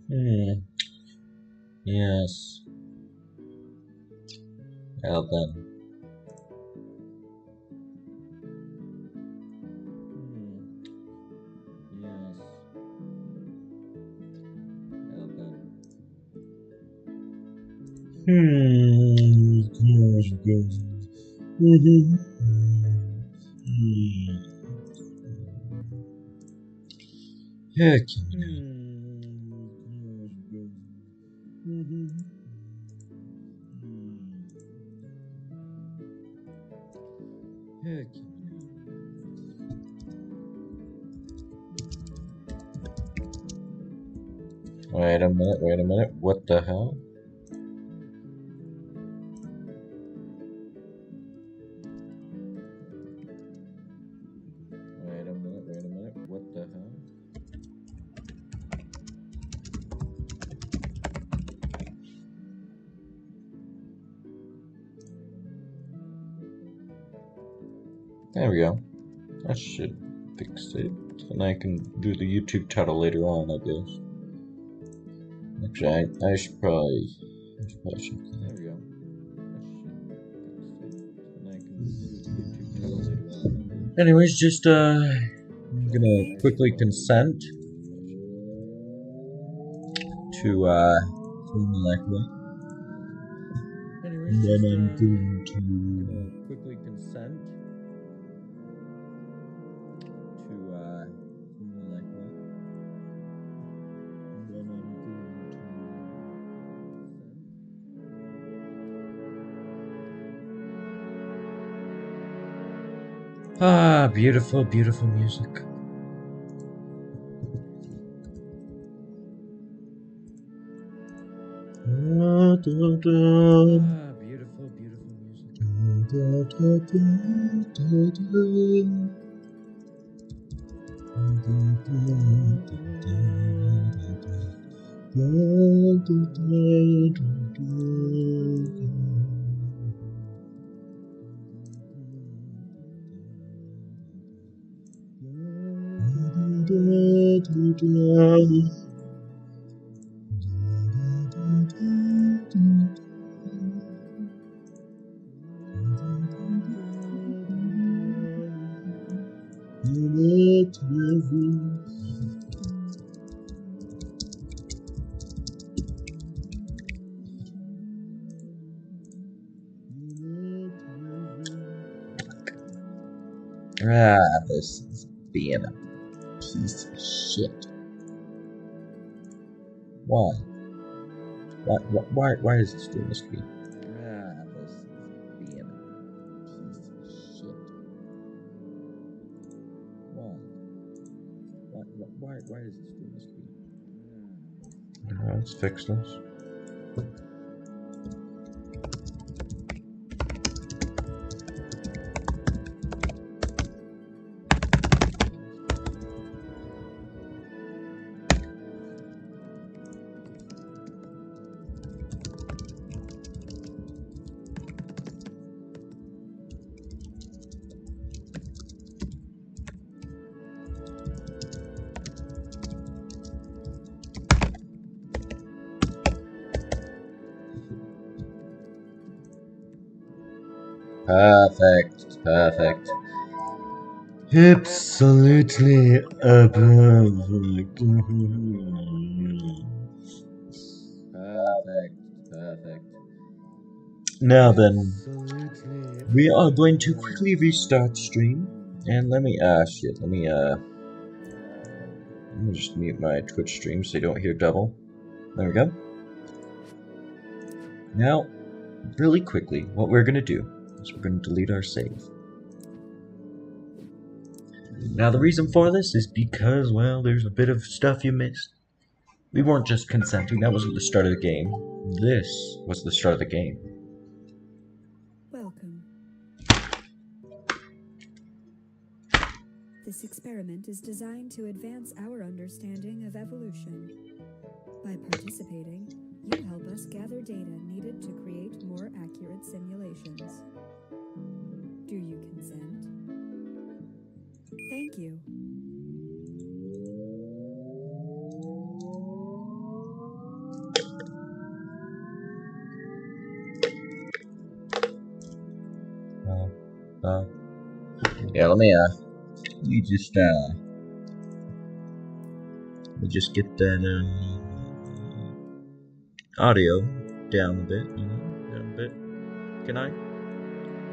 Hmm. Yes. Well then. Yes. Well then. Wait a minute, wait a minute. What the hell? Wait a minute, wait a minute. What the hell? There we go. That should fix it. And I can do the YouTube title later on, I guess. Actually, I should probably check that. There we go. That should fix it. And I can do the YouTube title later on. Anyways, just I'm gonna quickly consent to film like that. Anyways, and then I'm going to quickly consent to film like that. And then I'm going to beautiful, beautiful music. Beautiful, beautiful music. This is being a piece of shit. Why? Why is this doing this to me? This is being a piece of shit. Why? Why is this doing this to me? Let's fix this. Perfect, perfect. Absolutely perfect. Perfect, perfect. Now then, we are going to quickly restart stream, and let me shit, let me just mute my Twitch stream so you don't hear double. There we go. Now, really quickly, what we're gonna do is we're gonna delete our save. Now, the reason for this is because, well, there's a bit of stuff you missed. We weren't just consenting, that wasn't the start of the game. This was the start of the game. Welcome. This experiment is designed to advance our understanding of evolution. By participating, you help us gather data needed to create more accurate simulations. Do you consent? Thank you. Yeah, let me just get that audio down a bit, down a bit. Can I?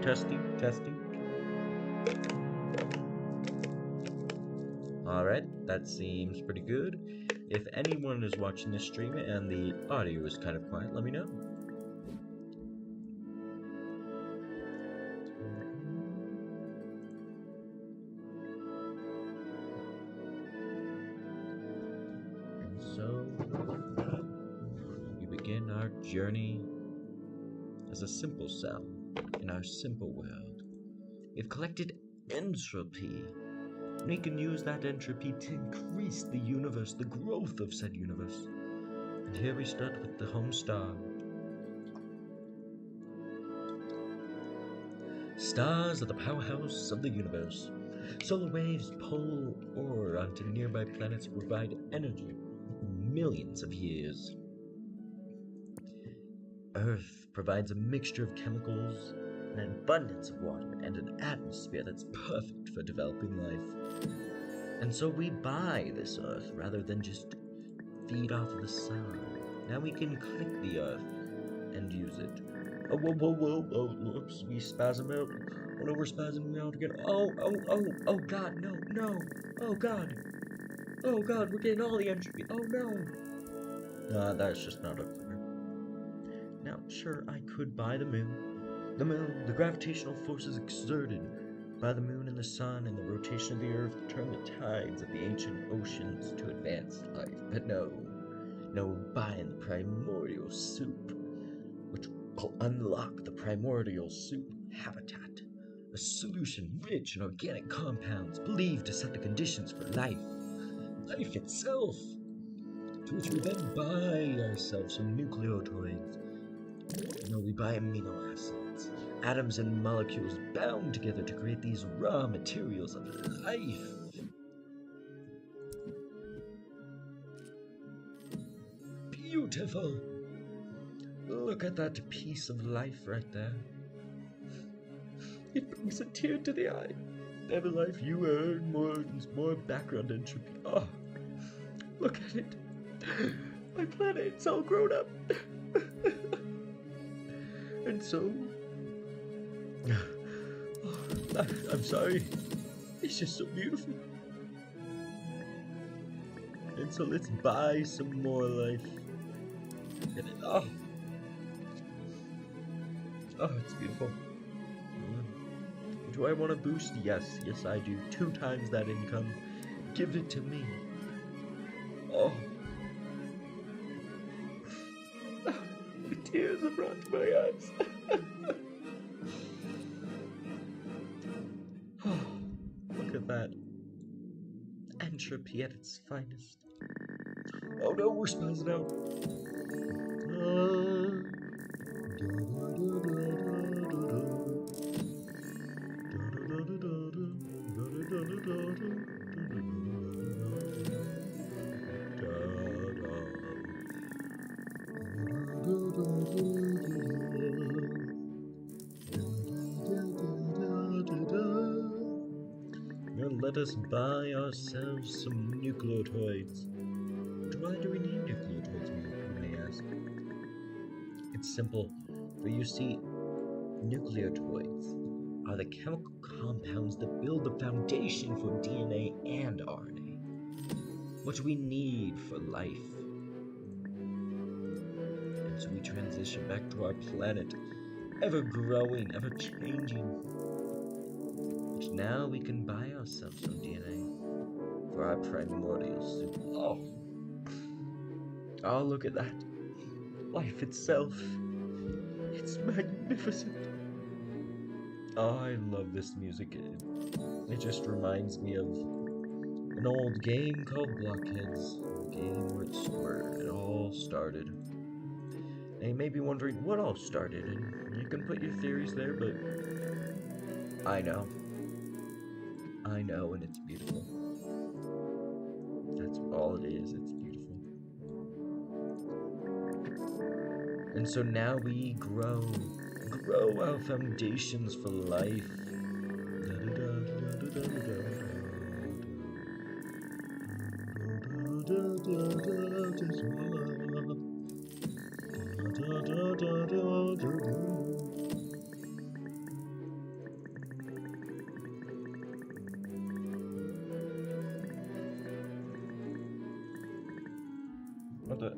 Testing, testing. Alright, that seems pretty good. If anyone is watching this stream and the audio is kind of quiet, let me know. And so, we begin our journey as a simple cell in our simple world. We've collected entropy. We can use that entropy to increase the universe, the growth of said universe. And here we start with the home star. Stars are the powerhouse of the universe. Solar waves pull ore onto nearby planets to provide energy for millions of years. Earth provides a mixture of chemicals, an abundance of water, and an atmosphere that's perfect for developing life. And so we buy this Earth rather than just feed off of the sun. Now we can click the Earth and use it. Oh, whoa, whoops, we spasm out. Oh no, we're spasming out again. Oh god, no. Oh god, we're getting all the entropy. Oh no. That's just not up there. Now, sure, I could buy the moon. The gravitational forces exerted by the moon and the sun and the rotation of the earth turn the tides of the ancient oceans to advanced life. But no, buying the primordial soup, which will unlock the primordial soup habitat, a solution rich in organic compounds believed to set the conditions for life itself, to which we then buy ourselves some nucleotides. No, we buy amino acids, atoms and molecules bound together to create these raw materials of life. Beautiful! Look at that piece of life right there. It brings a tear to the eye. Every life you earn more background entropy. Oh, look at it. My planet, it's all grown up. And so, I'm sorry. It's just so beautiful. And so let's buy some more life. And it's beautiful. Do I want to boost? Yes, I do. 2 times that income. Give it to me. Oh. The tears have brought to my eyes. Look at that. Entropy at its finest. Oh no, we're spazzing out. Now let us buy ourselves some nucleotides. Why do we need nucleotides, you may ask? It's simple, for you see, nucleotides are the chemical compounds that build the foundation for DNA and RNA, which we need for life. And so we transition back to our planet, ever growing, ever changing. Which now we can buy ourselves some DNA for our primordial soup. Oh, look at that. Life itself. It's magnificent. Oh, I love this music. It just reminds me of an old game called Blockheads, a game where it all started. And you may be wondering what all started, and you can put your theories there, but I know, and it's beautiful. That's all it is, it's beautiful. And so now we grow grow our foundations for life. What the?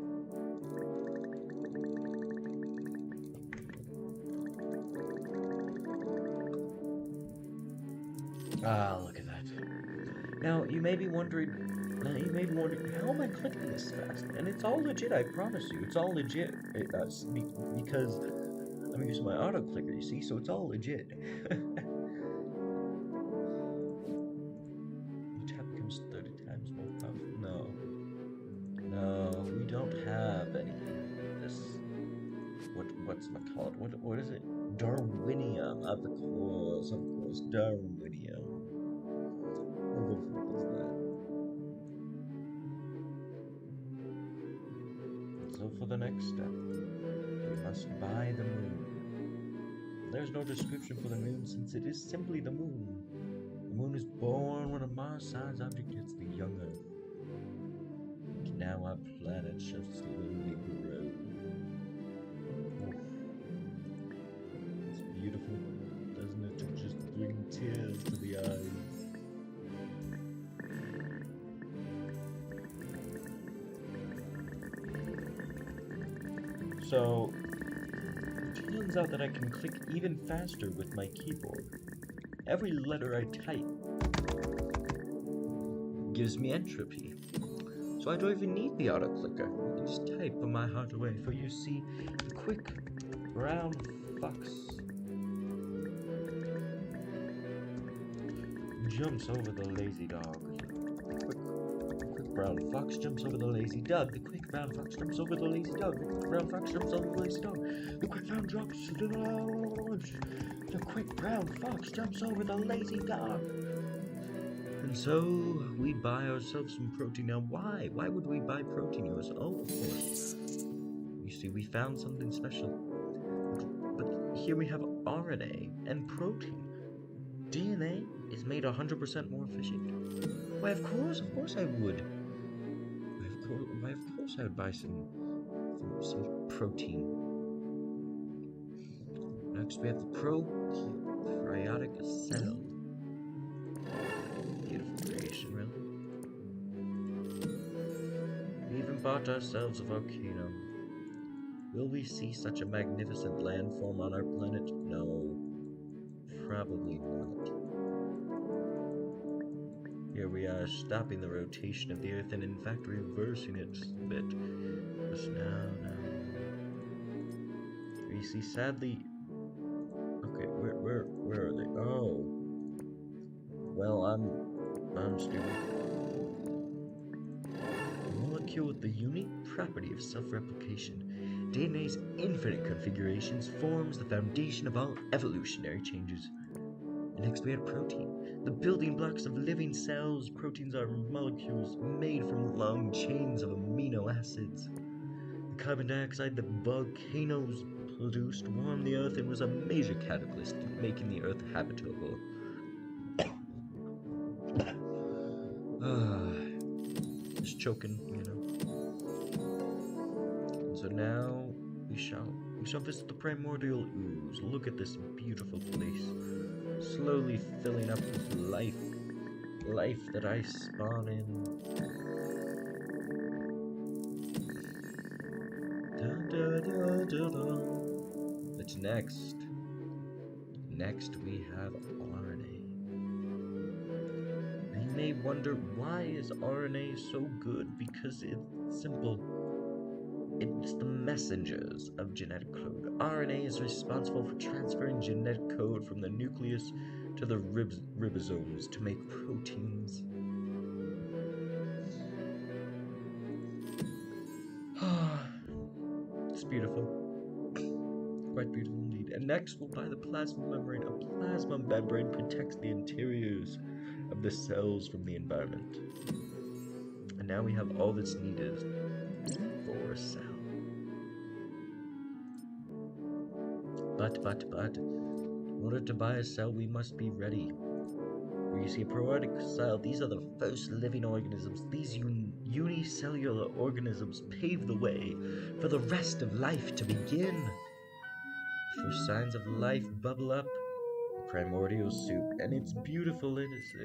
Ah, look at that. Now, you may be wondering, how am I clicking this fast? And it's all legit, I promise you. It's all legit. Because I'm using my auto clicker, you see, so it's all legit. The tab becomes 30 times more powerful. No. No, we don't have anything like this. What's it called? What is it? Darwinium, of course, Darwinium. What the fuck is that? So for the next step, we must buy the moon. There's no description for the moon since it is simply the moon. The moon is born when a Mars-sized object hits the young Earth. Now our planet shall slowly grow. Oh, it's beautiful, doesn't it? To just bring tears to the eyes. So, it turns out that I can click even faster with my keyboard. Every letter I type gives me entropy. So I don't even need the auto clicker. I can just type on my heart away. For you see, the quick brown fox jumps over the lazy dog. The quick brown fox jumps over the lazy dog. The quick brown fox jumps over the lazy dog. The quick brown fox jumps over the lazy dog. The quick brown drops to the lodge. The quick brown fox jumps over the lazy dog. And so we buy ourselves some protein. Now, why? Why would we buy protein? Oh, of course. You see, we found something special. But here we have RNA and protein. DNA is made 100% more efficient. Why, of course I would. Why, of course I would buy some protein. Next, we have the prokaryotic cell. Creation, really. We even bought ourselves a volcano. Will we see such a magnificent landform on our planet? No, probably not. Here we are, stopping the rotation of the Earth and in fact reversing it a bit. Just now. You see, sadly. Okay, where are they? Oh. Well, I'm stupid. A molecule with the unique property of self-replication. DNA's infinite configurations forms the foundation of all evolutionary changes. And next we have protein. The building blocks of living cells. Proteins are molecules made from long chains of amino acids. The carbon dioxide that volcanoes produced warmed the Earth and was a major catalyst in making the Earth habitable. Just choking, you know. And so now we shall visit the primordial ooze. Look at this beautiful place, slowly filling up with life that I spawn in. But next we have RNA. You may wonder, why is RNA so good? Because it's simple. It's the messengers of genetic code. RNA is responsible for transferring genetic code from the nucleus to the ribosomes to make proteins. It's beautiful. Quite beautiful indeed. And next we'll buy the plasma membrane. A plasma membrane protects the interiors of the cells from the environment. And now we have all that's needed for a cell. But, in order to buy a cell, we must be ready. Where you see a probiotic cell, these are the first living organisms. These unicellular organisms pave the way for the rest of life to begin. First signs of life bubble up. Primordial soup, and it's beautiful, isn't it?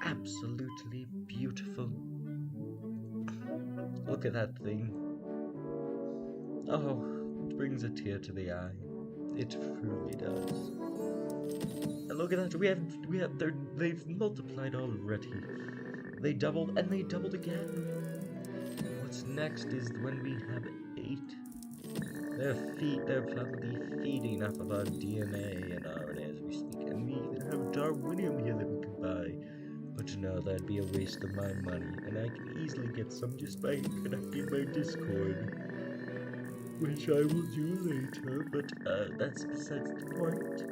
Absolutely beautiful. Look at that thing. Oh, it brings a tear to the eye. It truly does. And look at that. They've multiplied already. They doubled, and they doubled again. What's next is when we have 8. They're probably feeding off of our DNA and RNA as we speak. And we even have Darwinium here that we could buy. But no, that'd be a waste of my money. And I can easily get some just by connecting my Discord. Which I will do later, but that's besides the point.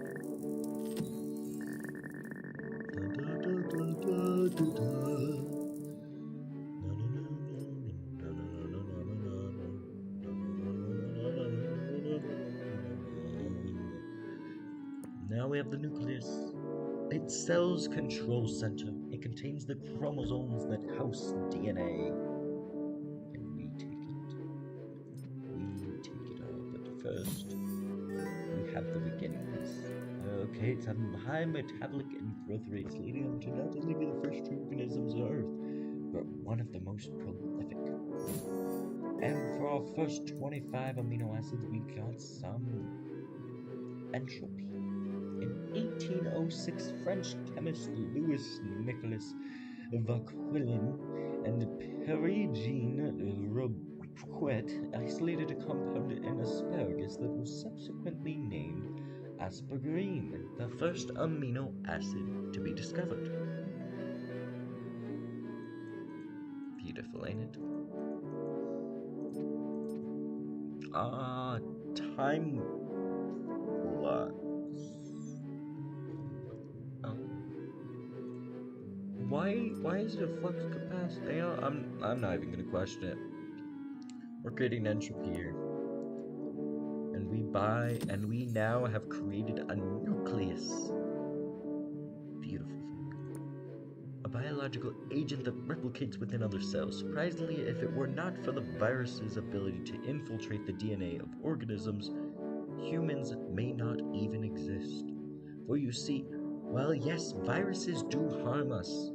Now we have the nucleus. It's cell's control center. It contains the chromosomes that house DNA. And we take it. We take it all. But first, we have the beginnings. Okay, it's having high metabolic and growth rates, leading them to not only be the first true organisms on Earth, but one of the most prolific. And for our first 25 amino acids, we got some entropy. In 1806, French chemist Louis Nicolas Vauquelin and Parisian Roquette isolated a compound in asparagus that was subsequently named asparagine, the first amino acid to be discovered. Beautiful, ain't it? Time flux. Why is it a flux capacitor? You know, I'm not even gonna question it. We're creating entropy here. And we now have created a nucleus. Beautiful thing. A biological agent that replicates within other cells. Surprisingly, if it were not for the virus's ability to infiltrate the DNA of organisms, humans may not even exist. For you see, while yes, viruses do harm us,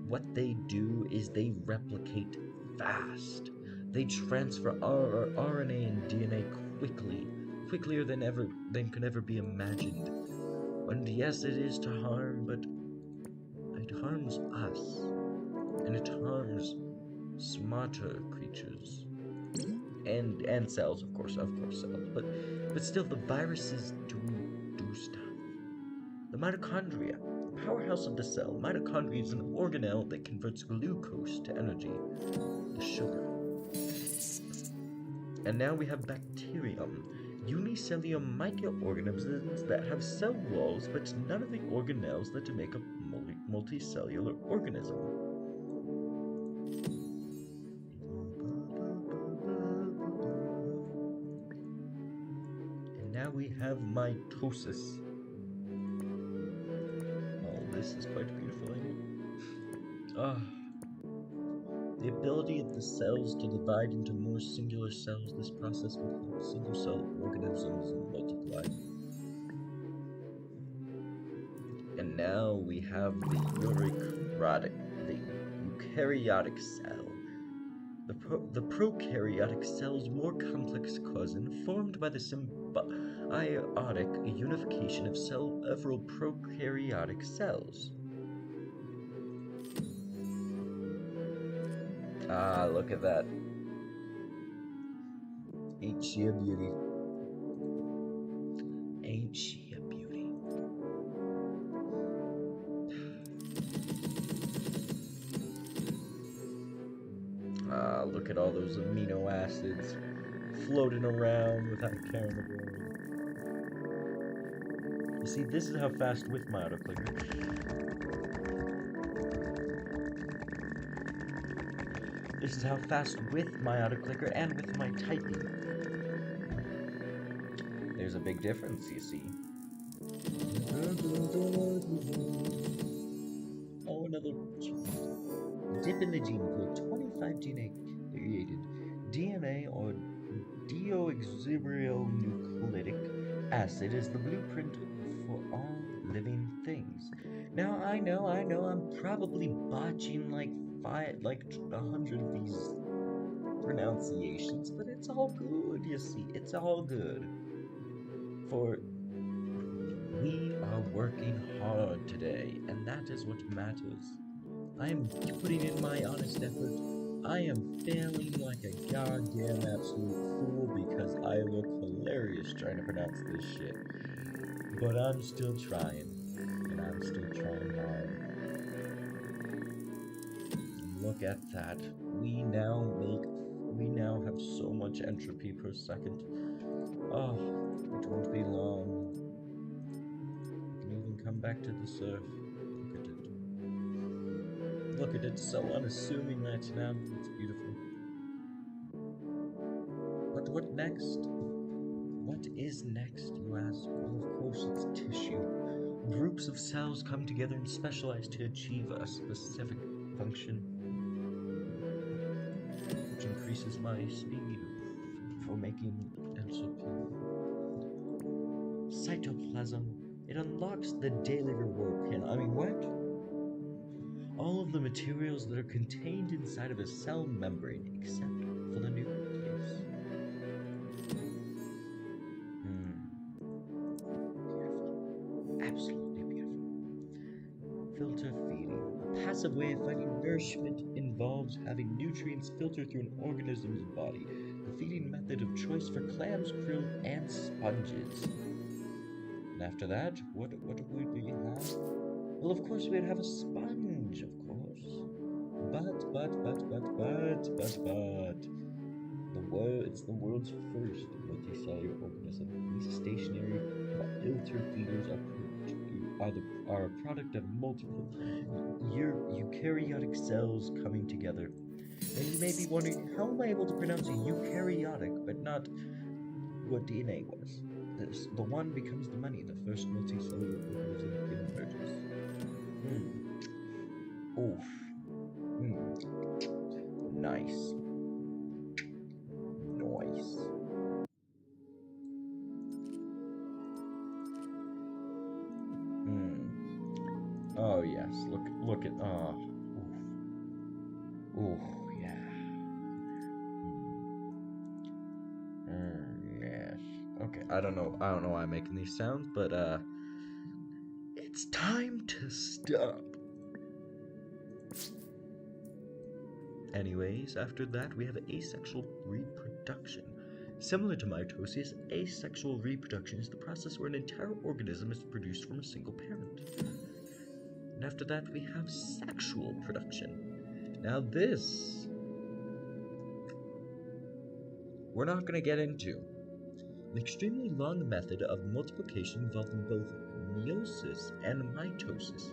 what they do is they replicate fast. They transfer our RNA and DNA quicker than could ever be imagined. And yes, it is to harm, but it harms us. And it harms smarter creatures. And cells, of course cells. But still, the viruses do stuff. The mitochondria, the powerhouse of the cell. Mitochondria is an organelle that converts glucose to energy, the sugar. And now we have bacterium, unicellular microorganisms that have cell walls, but none of the organelles that make a multicellular organism. And now we have mitosis. Oh, this is quite beautiful, ain't it? The ability of the cells to divide into more singular cells. This process would help single-cell organisms multiply. And now we have the eukaryotic cell. The prokaryotic cell's more complex cousin, formed by the symbiotic unification of several prokaryotic cells. Ah, look at that. Ain't she a beauty? Ain't she a beauty? Ah, look at all those amino acids floating around without a care in the world. You see, this is how fast with my autoclicker. This is how fast with my autoclicker and with my typing. there's a big difference, you see. Oh, another dip in the gene pool. 25 DNA created DNA or deoxyribonucleic acid is the blueprint for all living things. Now I know, I'm probably botching like 100 of these pronunciations, but it's all good, you see, it's all good. For we are working hard today, and that is what matters. I am putting in my honest effort. I am failing like a goddamn absolute fool because I look hilarious trying to pronounce this shit. But I'm still trying, and I'm still trying hard. Look at that. We now have so much entropy per second. Oh, it won't be long. We can even come back to the surf. Look at it. Look at it, so unassuming right now. It's beautiful. But what next? What is next, you ask? Well, of course, it's tissue. Groups of cells come together and specialize to achieve a specific function, which increases my speed for making entropy. Cytoplasm. It unlocks the daily reward pin. I mean, what? All of the materials that are contained inside of a cell membrane, except for the nucleus. Beautiful. Absolutely beautiful. Filter feeding. A passive way of finding nourishment involves having nutrients filtered through an organism's body. The feeding method of choice for clams, krill, and sponges. And after that, what would we have? Well, of course, we'd have a sponge, of course. But. It's the world's first multicellular organism. These stationary filter feeders are a product of multiple eukaryotic cells coming together. And you may be wondering, how am I able to pronounce eukaryotic but not what DNA was? The one becomes the many. The first multicellular organism emerges. Oof. Nice. Nice. Oh yes, look at oof, yeah. Yes. Okay, I don't know why I'm making these sounds, but it's time to stop. Anyways, after that we have asexual reproduction. Similar to mitosis, asexual reproduction is the process where an entire organism is produced from a single parent. And after that, we have sexual production. Now this, we're not going to get into. An extremely long method of multiplication involving both meiosis and mitosis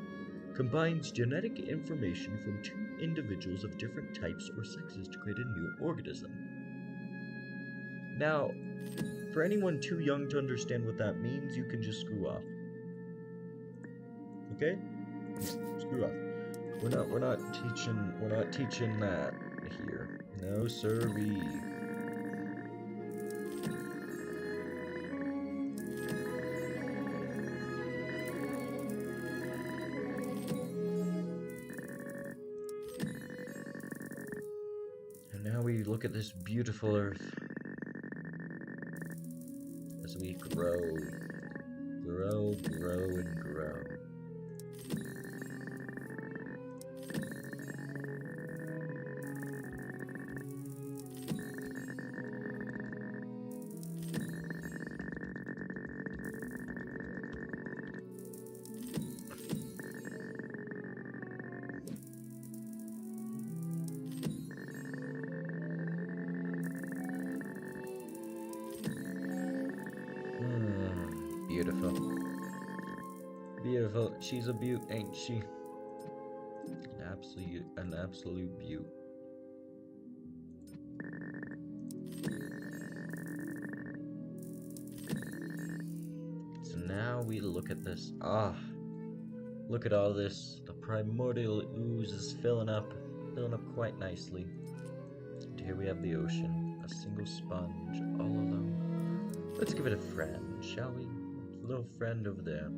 combines genetic information from two individuals of different types or sexes to create a new organism. Now, for anyone too young to understand what that means, you can just screw off. Okay? Screw off. We're not teaching that here. No sirree. And now we look at this beautiful earth as we grow, and grow. Beautiful. Beautiful. She's a beaut, ain't she? An absolute beaut. now we look at this. Look at all this. The primordial ooze is filling up quite nicely. And here we have the ocean, a single sponge, all alone. Let's give it a friend, shall we? A little friend over there.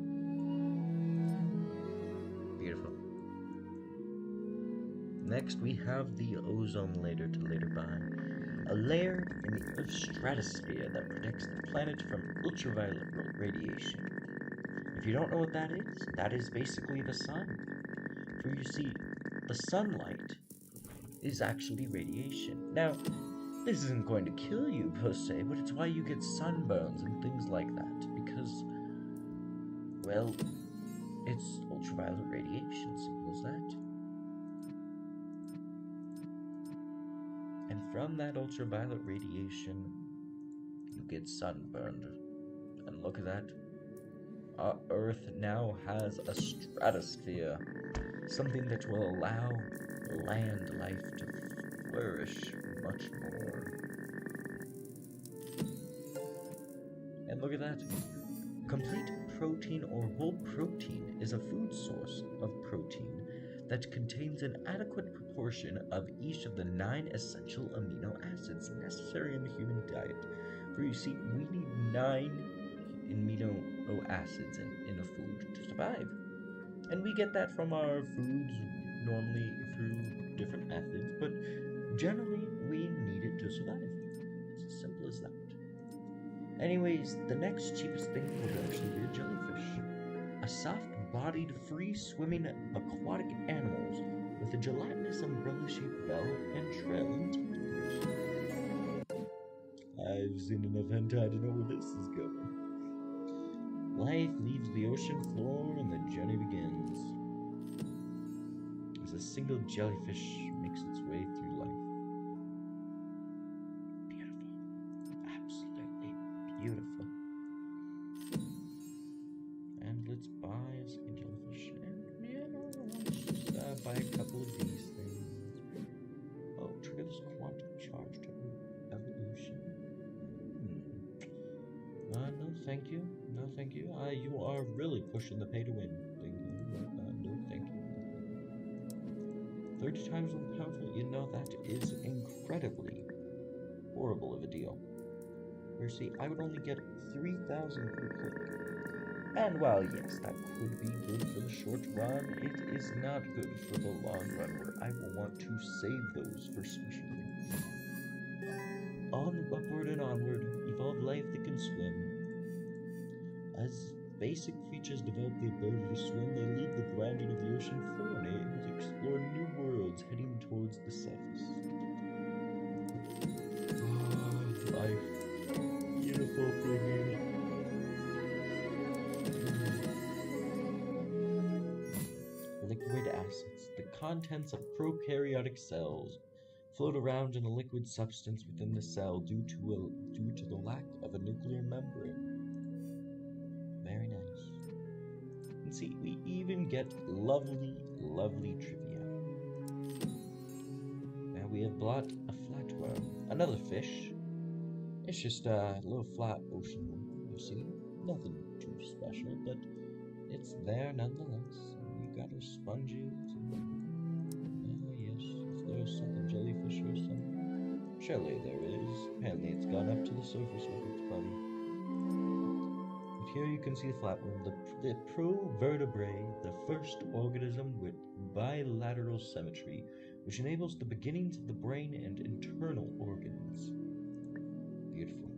Beautiful. Next, we have the ozone layer to later by. A layer in the Earth's stratosphere that protects the planet from ultraviolet radiation. If you don't know what that is basically the sun. For you see, the sunlight is actually radiation. Now, this isn't going to kill you per se, but it's why you get sunburns and things like that. Because, well, it's ultraviolet radiation, simple as that. And from that ultraviolet radiation, you get sunburned. And look at that. Our Earth now has a stratosphere. Something that will allow land life to flourish much more. And look at that. Complete protein or whole protein is a food source of protein that contains an adequate proportion of each of the 9 essential amino acids necessary in the human diet. For you see, we need 9 amino acids in a food to survive. And we get that from our foods normally through different methods, but generally we need it to survive. It's as simple as that. Anyways, the next cheapest thing would actually be a jellyfish. A soft-bodied, free-swimming aquatic animals with a gelatinous umbrella-shaped bell and trailing tentacles. I've seen enough hentai to know where this is going. Life leaves the ocean floor and the journey begins. As a single jellyfish makes its way through life. Beautiful. Absolutely beautiful. And let's buy a single jellyfish. And let's just buy a couple of these things. Oh, trigger this quantum charge to evolution. No thank you. No thank you. You are really pushing the pay to win thing. No thank you. 30 times more powerful, you know, that is incredibly horrible of a deal. You see, I would only get 3,000 per click. And while yes, that could be good for the short run, it is not good for the long run, where I will want to save those for special things. Upward and onward, evolve life that can swim. As basic creatures develop the ability to swim, they leave the grounding of the ocean floor and are able to explore new worlds heading towards the surface. Life. Beautiful thing. Liquid acids, the contents of prokaryotic cells, float around in a liquid substance within the cell due to the lack of a nuclear membrane. Very nice. And see, we even get lovely trivia. Now we have brought a flatworm, another fish. It's just a little flat ocean one, you see. Nothing too special, but it's there nonetheless. And we got our sponges. Yes, if there's something jellyfish or something. Surely there is. Apparently it's gone up to the surface with its body. Here you can see the flatworm, the provertebrate, the first organism with bilateral symmetry, which enables the beginnings of the brain and internal organs. Beautiful.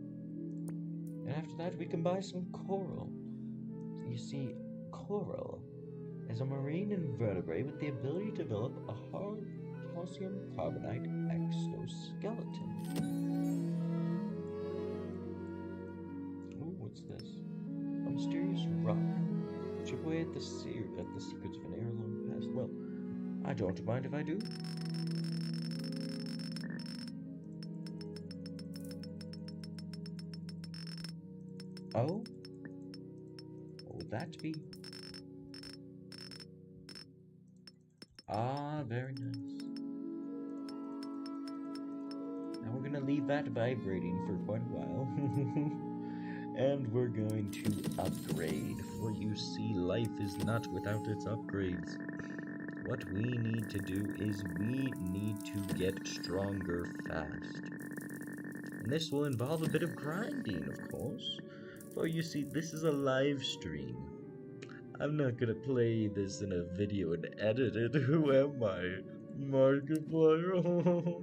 And after that, we can buy some coral. You see, coral is a marine invertebrate with the ability to develop a hard calcium carbonate exoskeleton. Ooh, what's this? A mysterious rock. Chip away at the secrets of an heirloom past. Well, I don't mind if I do. Oh? What would that be? Ah, very nice. Now we're gonna leave that vibrating for quite a while. And we're going to upgrade, for you see, life is not without its upgrades. What we need to do is we need to get stronger fast. And this will involve a bit of grinding, of course. For you see, this is a live stream. I'm not gonna play this in a video and edit it. Who am I? Markiplier?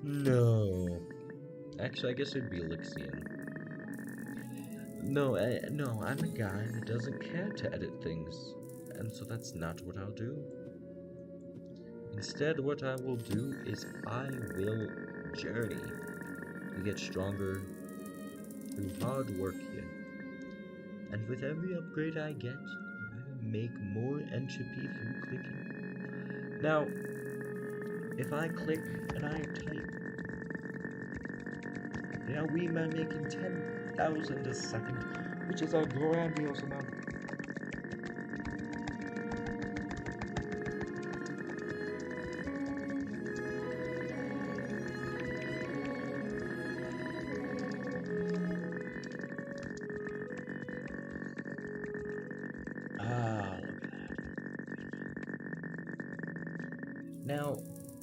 No. Actually, I guess it'd be Elixian. No, no, I'm a guy that doesn't care to edit things. And so that's not what I'll do. Instead, what I will do is I will journey to get stronger through hard work here. And with every upgrade I get, I make more entropy through clicking. Now, if I click and I type, now we are making 10,000 a second, which is a grandiose amount. Now,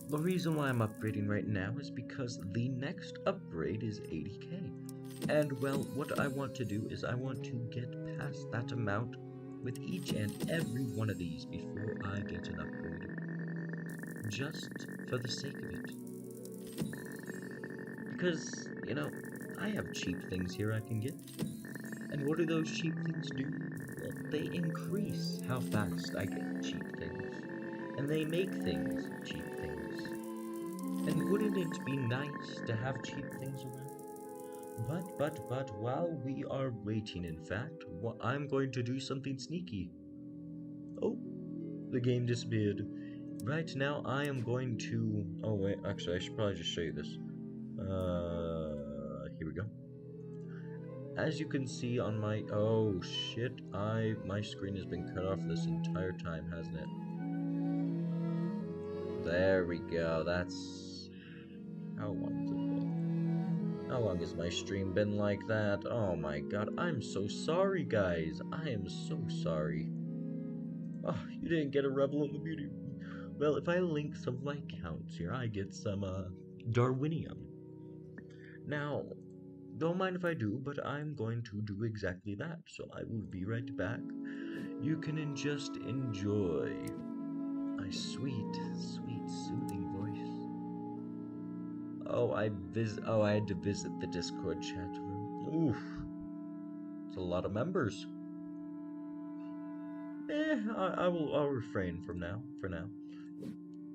the reason why I'm upgrading right now is because the next upgrade is 80k. And well, what I want to do is I want to get past that amount with each and every one of these before I get an upgrade. Just for the sake of it. Because, you know, I have cheap things here I can get. And what do those cheap things do? Well, they increase how fast I get cheap things. And they make things cheap things. And wouldn't it be nice to have cheap things around? But, while we are waiting, in fact, I'm going to do something sneaky. Oh, the game disappeared. Right now, I am going to... Oh, wait, actually, I should probably just show you this. Here we go. As you can see on my... Oh, shit, my screen has been cut off this entire time, hasn't it? There we go, that's... How long has it been? How long has my stream been like that? Oh my god, I'm so sorry, guys. I am so sorry. Oh, you didn't get a Rebel in the Beauty. Well, if I link some of my accounts here, I get some, Darwinium. Now, don't mind if I do, but I'm going to do exactly that, so I will be right back. You can just enjoy my sweet, sweet, soothing voice. Oh, I had to visit the Discord chat room. Oof. It's a lot of members. I'll refrain for now.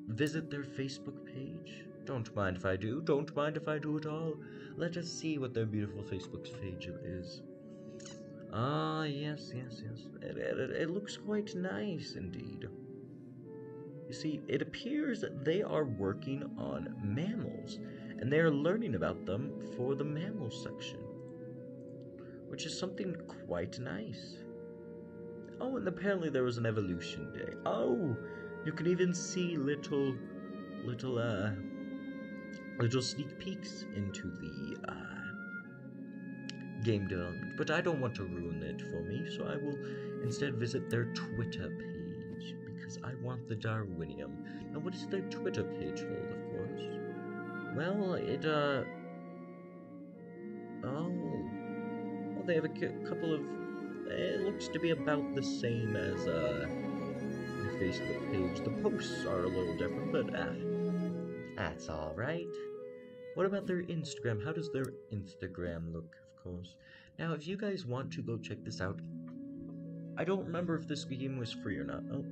Visit their Facebook page. Don't mind if I do. Don't mind if I do at all. Let us see what their beautiful Facebook page is. Ah, yes. It looks quite nice indeed. You see, it appears that they are working on mammals, and they are learning about them for the mammal section, which is something quite nice. Oh, and apparently there was an evolution day. Oh, you can even see little sneak peeks into the game development, but I don't want to ruin it for me, so I will instead visit their Twitter page, because I want the Darwinium. Now, what does their Twitter page hold, of course? Well, they have a couple of... It looks to be about the same as, the Facebook page. The posts are a little different, but, that's alright. What about their Instagram? How does their Instagram look, of course? Now, if you guys want to go check this out, I don't remember if this game was free or not. Oh,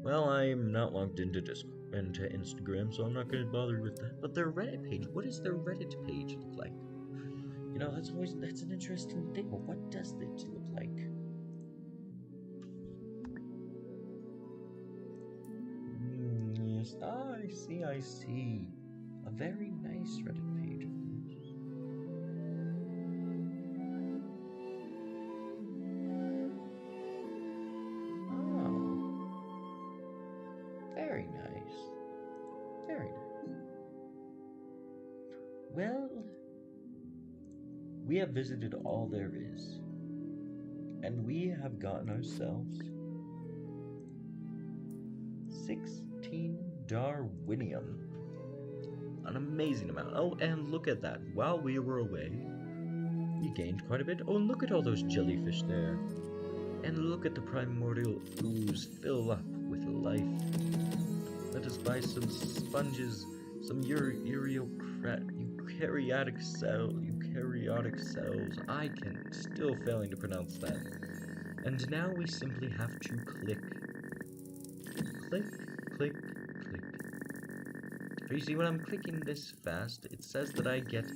well, I'm not logged into Instagram, so I'm not going to bother with that. But their Reddit page, what does their Reddit page look like? You know, that's an interesting thing. But what does it look like? Yes, I see. A very nice Reddit page, of course. Oh, very nice. Very nice. Well, We have visited all there is, and we have gotten ourselves 16 Darwinium. An amazing amount. Oh, and look at that. While we were away, we gained quite a bit. Oh, and look at all those jellyfish there. And look at the primordial ooze fill up with life. Let us buy some sponges, some eukaryotic cells. I can still failing to pronounce that. And now we simply have to click. Click, click, click. You see, when I'm clicking this fast, it says that I get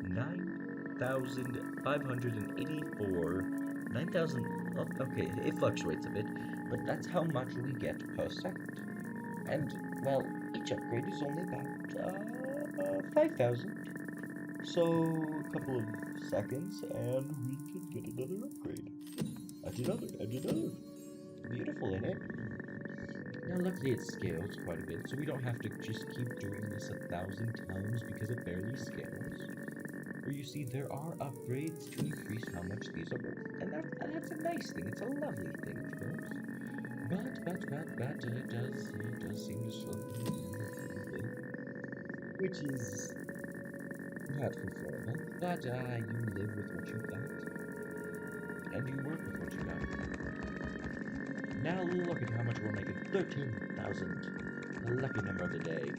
9,584. 9,000. Oh, okay, it fluctuates a bit, but that's how much we get per second. And, well, each upgrade is only about 5,000. So, a couple of seconds, and we can get another upgrade. And another. Beautiful, isn't it? Now, luckily it scales quite a bit, so we don't have to just keep doing this 1,000 times because it barely scales. Or you see, there are upgrades to increase how much these are worth, and that's a nice thing. It's a lovely thing, of course. But it does seem to slow down a little bit, which is not fulfillable. But you live with what you got, and you work with what you got. Now look at how much we're making. 13,000. The lucky number of the day.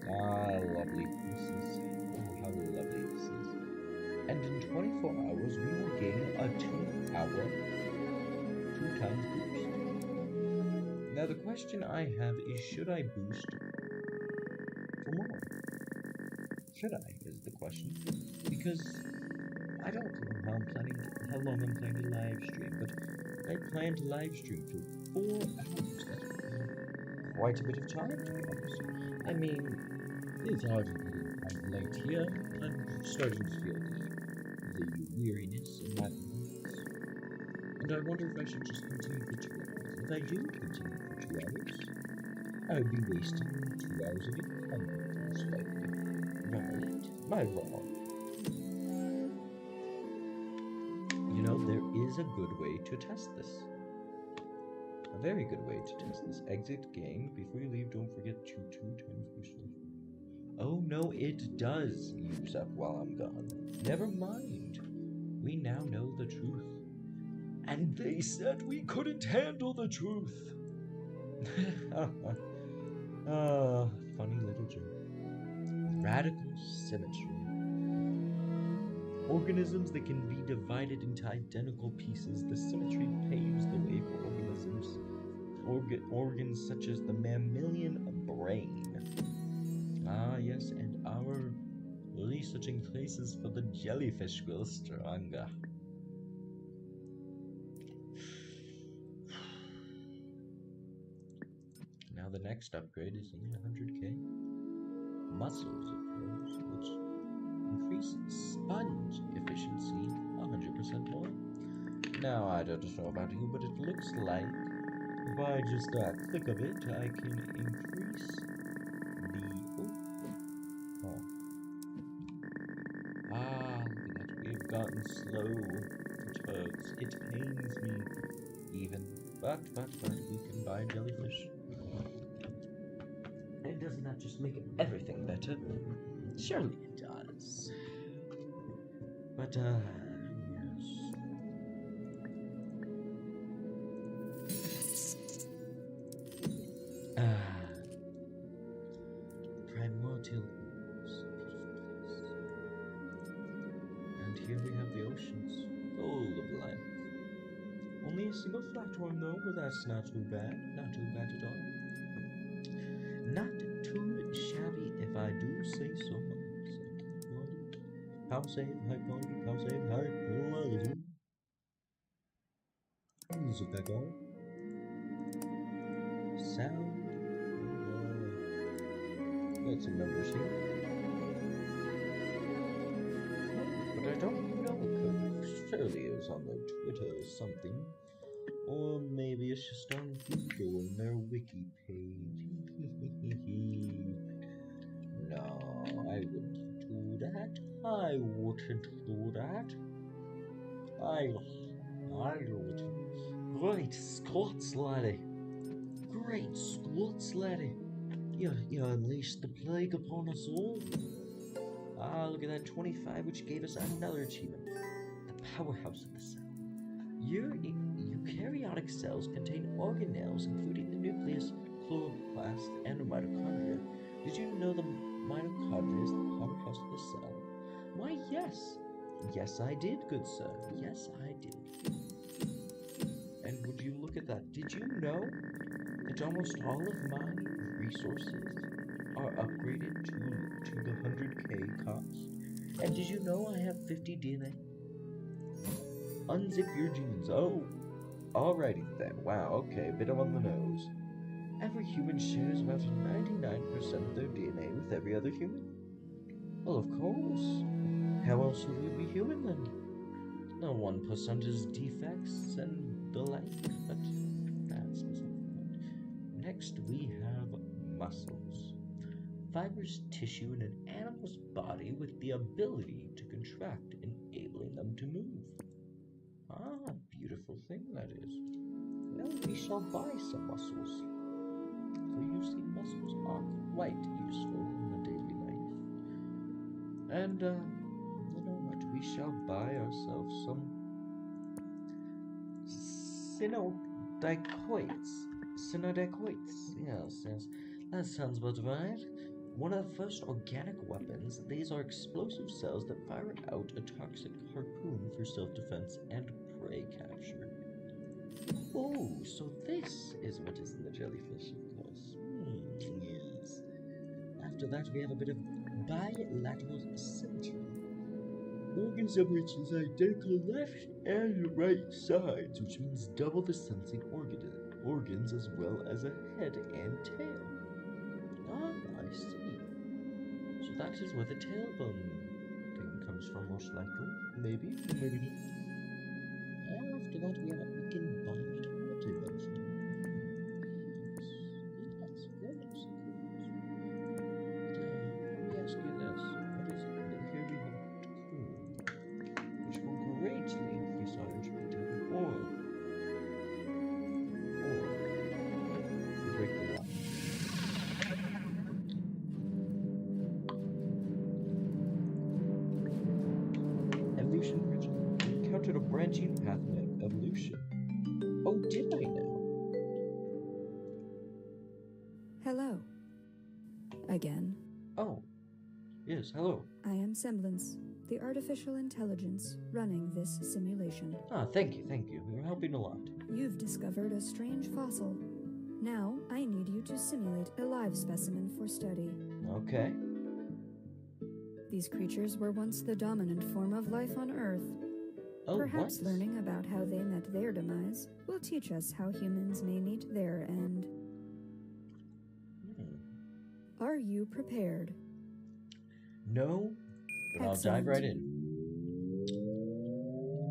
Ah, lovely. Oh, how lovely this is. And in 24 hours, we will gain a 2-hour, 2 times boost. Now, the question I have is, should I boost for more? Should I, is the question. Because I don't know how long I'm planning to live stream, but I plan to live stream for 4 hours. That's quite a bit of time, to be honest. I mean, it's hard to be late here. I'm starting to feel the weariness in my lungs. And I wonder if I should just continue for 2 hours. If I do continue for 2 hours, I would be wasting 2 hours of your time, most likely. Right? Am I wrong? You know, there is a good way to test this. A very good way to test this. Exit game. Before you leave, don't forget to 2 times boost. Oh no, it does use up while I'm gone. Never mind. We now know the truth. And they said we couldn't handle the truth. Funny little joke. Radical symmetry. Organisms that can be divided into identical pieces. The symmetry paves the way for organisms. Organs such as the mammalian brain. Ah, yes, and our researching places for the jellyfish will stronger. Now the next upgrade is only 100k. Muscles, of course, which increase sponge efficiency 100% more. Now, I don't know about you, but it looks like by just a click of it, I can increase the... Ah, look at that. We've gotten slow. It hurts. It pains me, even. But, we can buy jellyfish. And doesn't that just make everything better? Surely it does. But, yes. Primordial ooze. And here we have the oceans, full of life. Only a single flatworm though, but that's not too bad. Not too bad at all. Not too shabby if I do say so myself. Power save, high quality, power save, high quality. Is it that all? Sound. Got some numbers here. But I don't know code. entirely it was on their Twitter or something. Or maybe it's just on Google in their wiki page. No, I wouldn't do that. I wouldn't do that. I wouldn't. Great Scots, laddie. Great Scots, laddie. You unleashed the plague upon us all. Ah, look at that 25, which gave us another achievement. The powerhouse of the cell. Your eukaryotic cells contain organelles, including the nucleus, chloroplast, and the mitochondria. Did you know the mitochondria is the powerhouse of the cell? Why, yes. Yes, I did, good sir. Yes, I did. And would you look at that? Did you know that almost all of my resources are upgraded to the 100k cost? And did you know I have 50 DNA? Unzip your genes. Oh, alrighty then. Wow, okay, a bit on the nose. Every human shares about 99% of their DNA with every other human. Well, of course. How else would we be human then? No 1% is defects and the like, but that's beside the point. Next, we have muscles. Fibrous tissue in an animal's body with the ability to contract, enabling them to move. Ah, beautiful thing that is. Well, we shall buy some muscles. For you see, muscles are quite useful in the daily life. And, you know what? We shall buy ourselves some synodacoits. Synodacoits. Yes, yes. That sounds about right. One of the first organic weapons, these are explosive cells that fire out a toxic harpoon for self-defense and prey capture. Oh, so this is what is in the jellyfish, of course. Yes. After that, we have a bit of bilateral symmetry. Organs of which is identical left and right sides, which means double the sensing organs as well as a head and tail. Ah, I see. So that is where the tailbone thing comes from, most likely. Maybe, maybe not. After that, we can bind multidimensional. Yes, goodness, let me ask you this. What is it? Here we have cocoon, which will greatly increase our entropy type, or break the lock. Evolution bridge. You encountered a branching path in evolution. Oh, did I now? Hello. Again. Oh, yes, hello. I am Semblance, the artificial intelligence running this simulation. Ah, thank you. You're helping a lot. You've discovered a strange fossil. Now, I need you to simulate a live specimen for study. Okay. These creatures were once the dominant form of life on Earth. Oh, Perhaps what? learning about how they met their demise will teach us how humans may meet their end. Are you prepared? No, but I'll dive right in.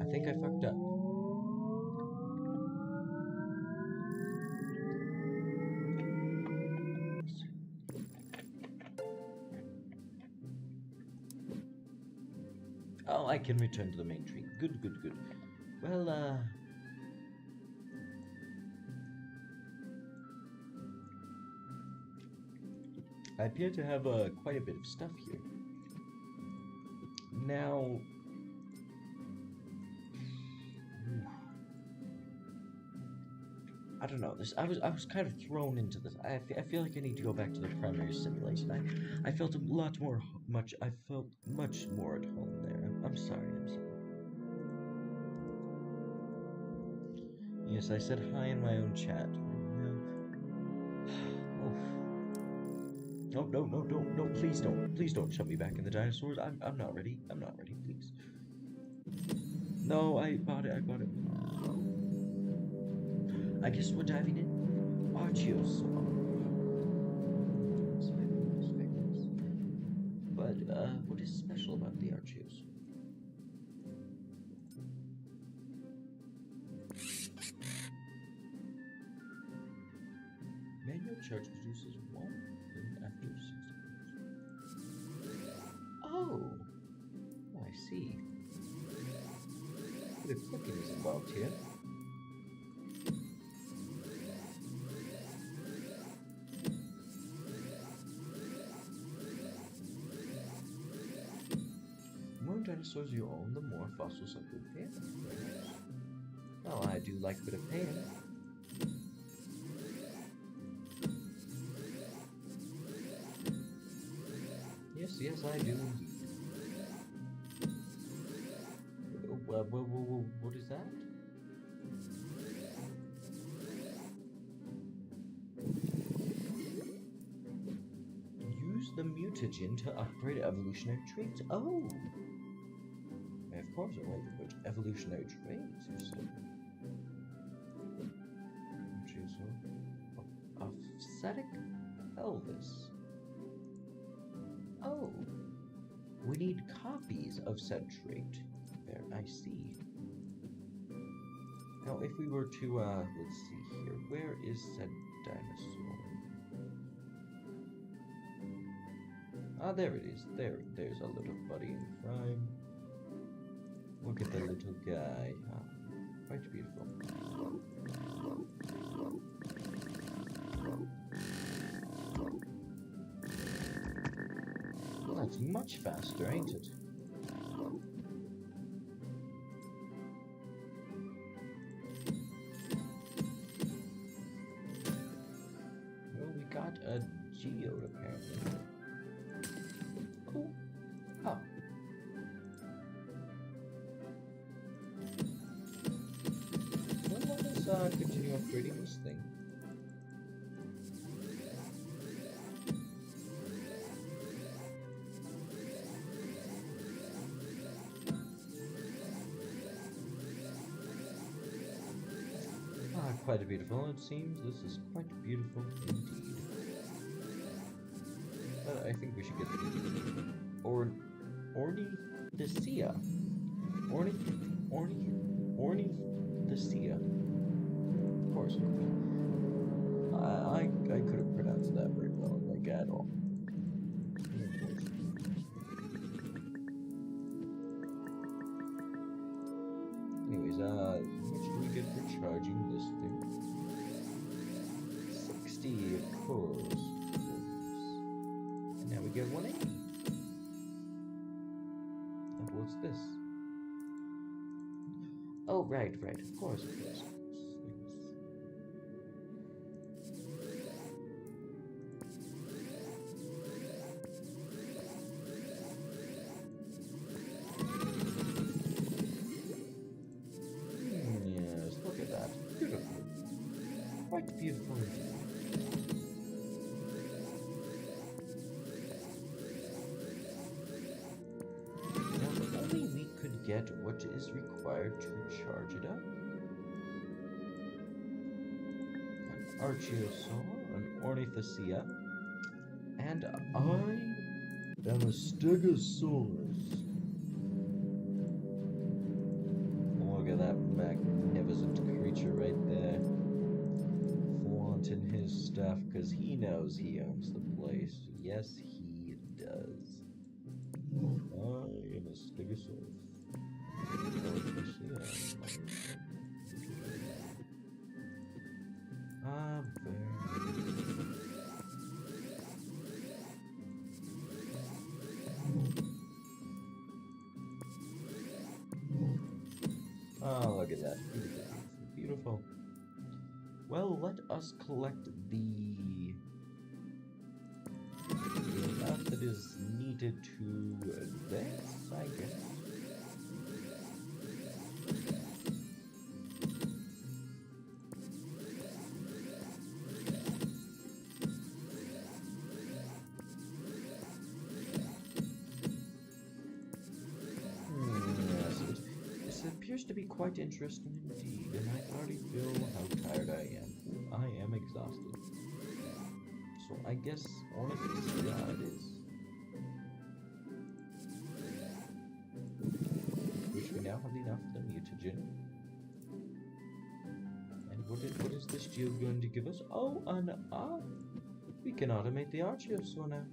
I think I fucked up. Oh, I can return to the main tree. Good. Well, I appear to have quite a bit of stuff here. Now, I don't know. I was kind of thrown into this. I feel like I need to go back to the primary simulation. I felt I felt much more at home there. I'm sorry. Yes, I said hi in my own chat. No, please don't shove me back in the dinosaurs. I'm not ready. Please. No, I bought it. I guess we're diving in. Archaeosaur. But what is special about the Archaeosaur? Manual charge produces 1 pin after 60 minutes. Oh! I see. The clicking is involved here. The more dinosaurs you own, the more fossils of the pin. Well, I do like a bit of pain. Yes, I do indeed. What is that? Use the mutagen to upgrade evolutionary traits. Oh! Of course, I want to put evolutionary traits, you said. Aesthetic pelvis. Oh! We need copies of said trait. There, I see. Now, if we were to, let's see here. Where is said dinosaur? Ah, there it is. There's a little buddy in crime. Look at the little guy. Quite beautiful. Well, that's much faster, ain't it? Well, we got a geode apparently. Cool. Huh. Well, let us continue upgrading this thing. Quite beautiful. It seems this is quite beautiful indeed. But I think we should get the Ornithicia. Ornithicia. Of course. I could have pronounced that very well, like at all. Anyways, how much do we get for charging this thing? 60, of course. And now we get 180. And what's this? Oh, right, of course. Yes, look at that. Beautiful. Quite beautiful indeed. Now, if only we could get what is required to charge it up. An Archosaur, an Ornithicia, and I am a Stegosaurus. Look at that magnificent creature right there. Flaunting his stuff, because he knows he owns the place. Yes, he does. I am a Stegosaurus. Oh, look at that. Beautiful. Well, let us collect the amount that is needed to advance, I guess. Appears to be quite interesting indeed, and I can already feel how tired I am. I am exhausted. So I guess Ornithicia it is. Which we now have enough of the mutagen. And What is this geo going to give us? Oh, an art. We can automate the Archeosaur now.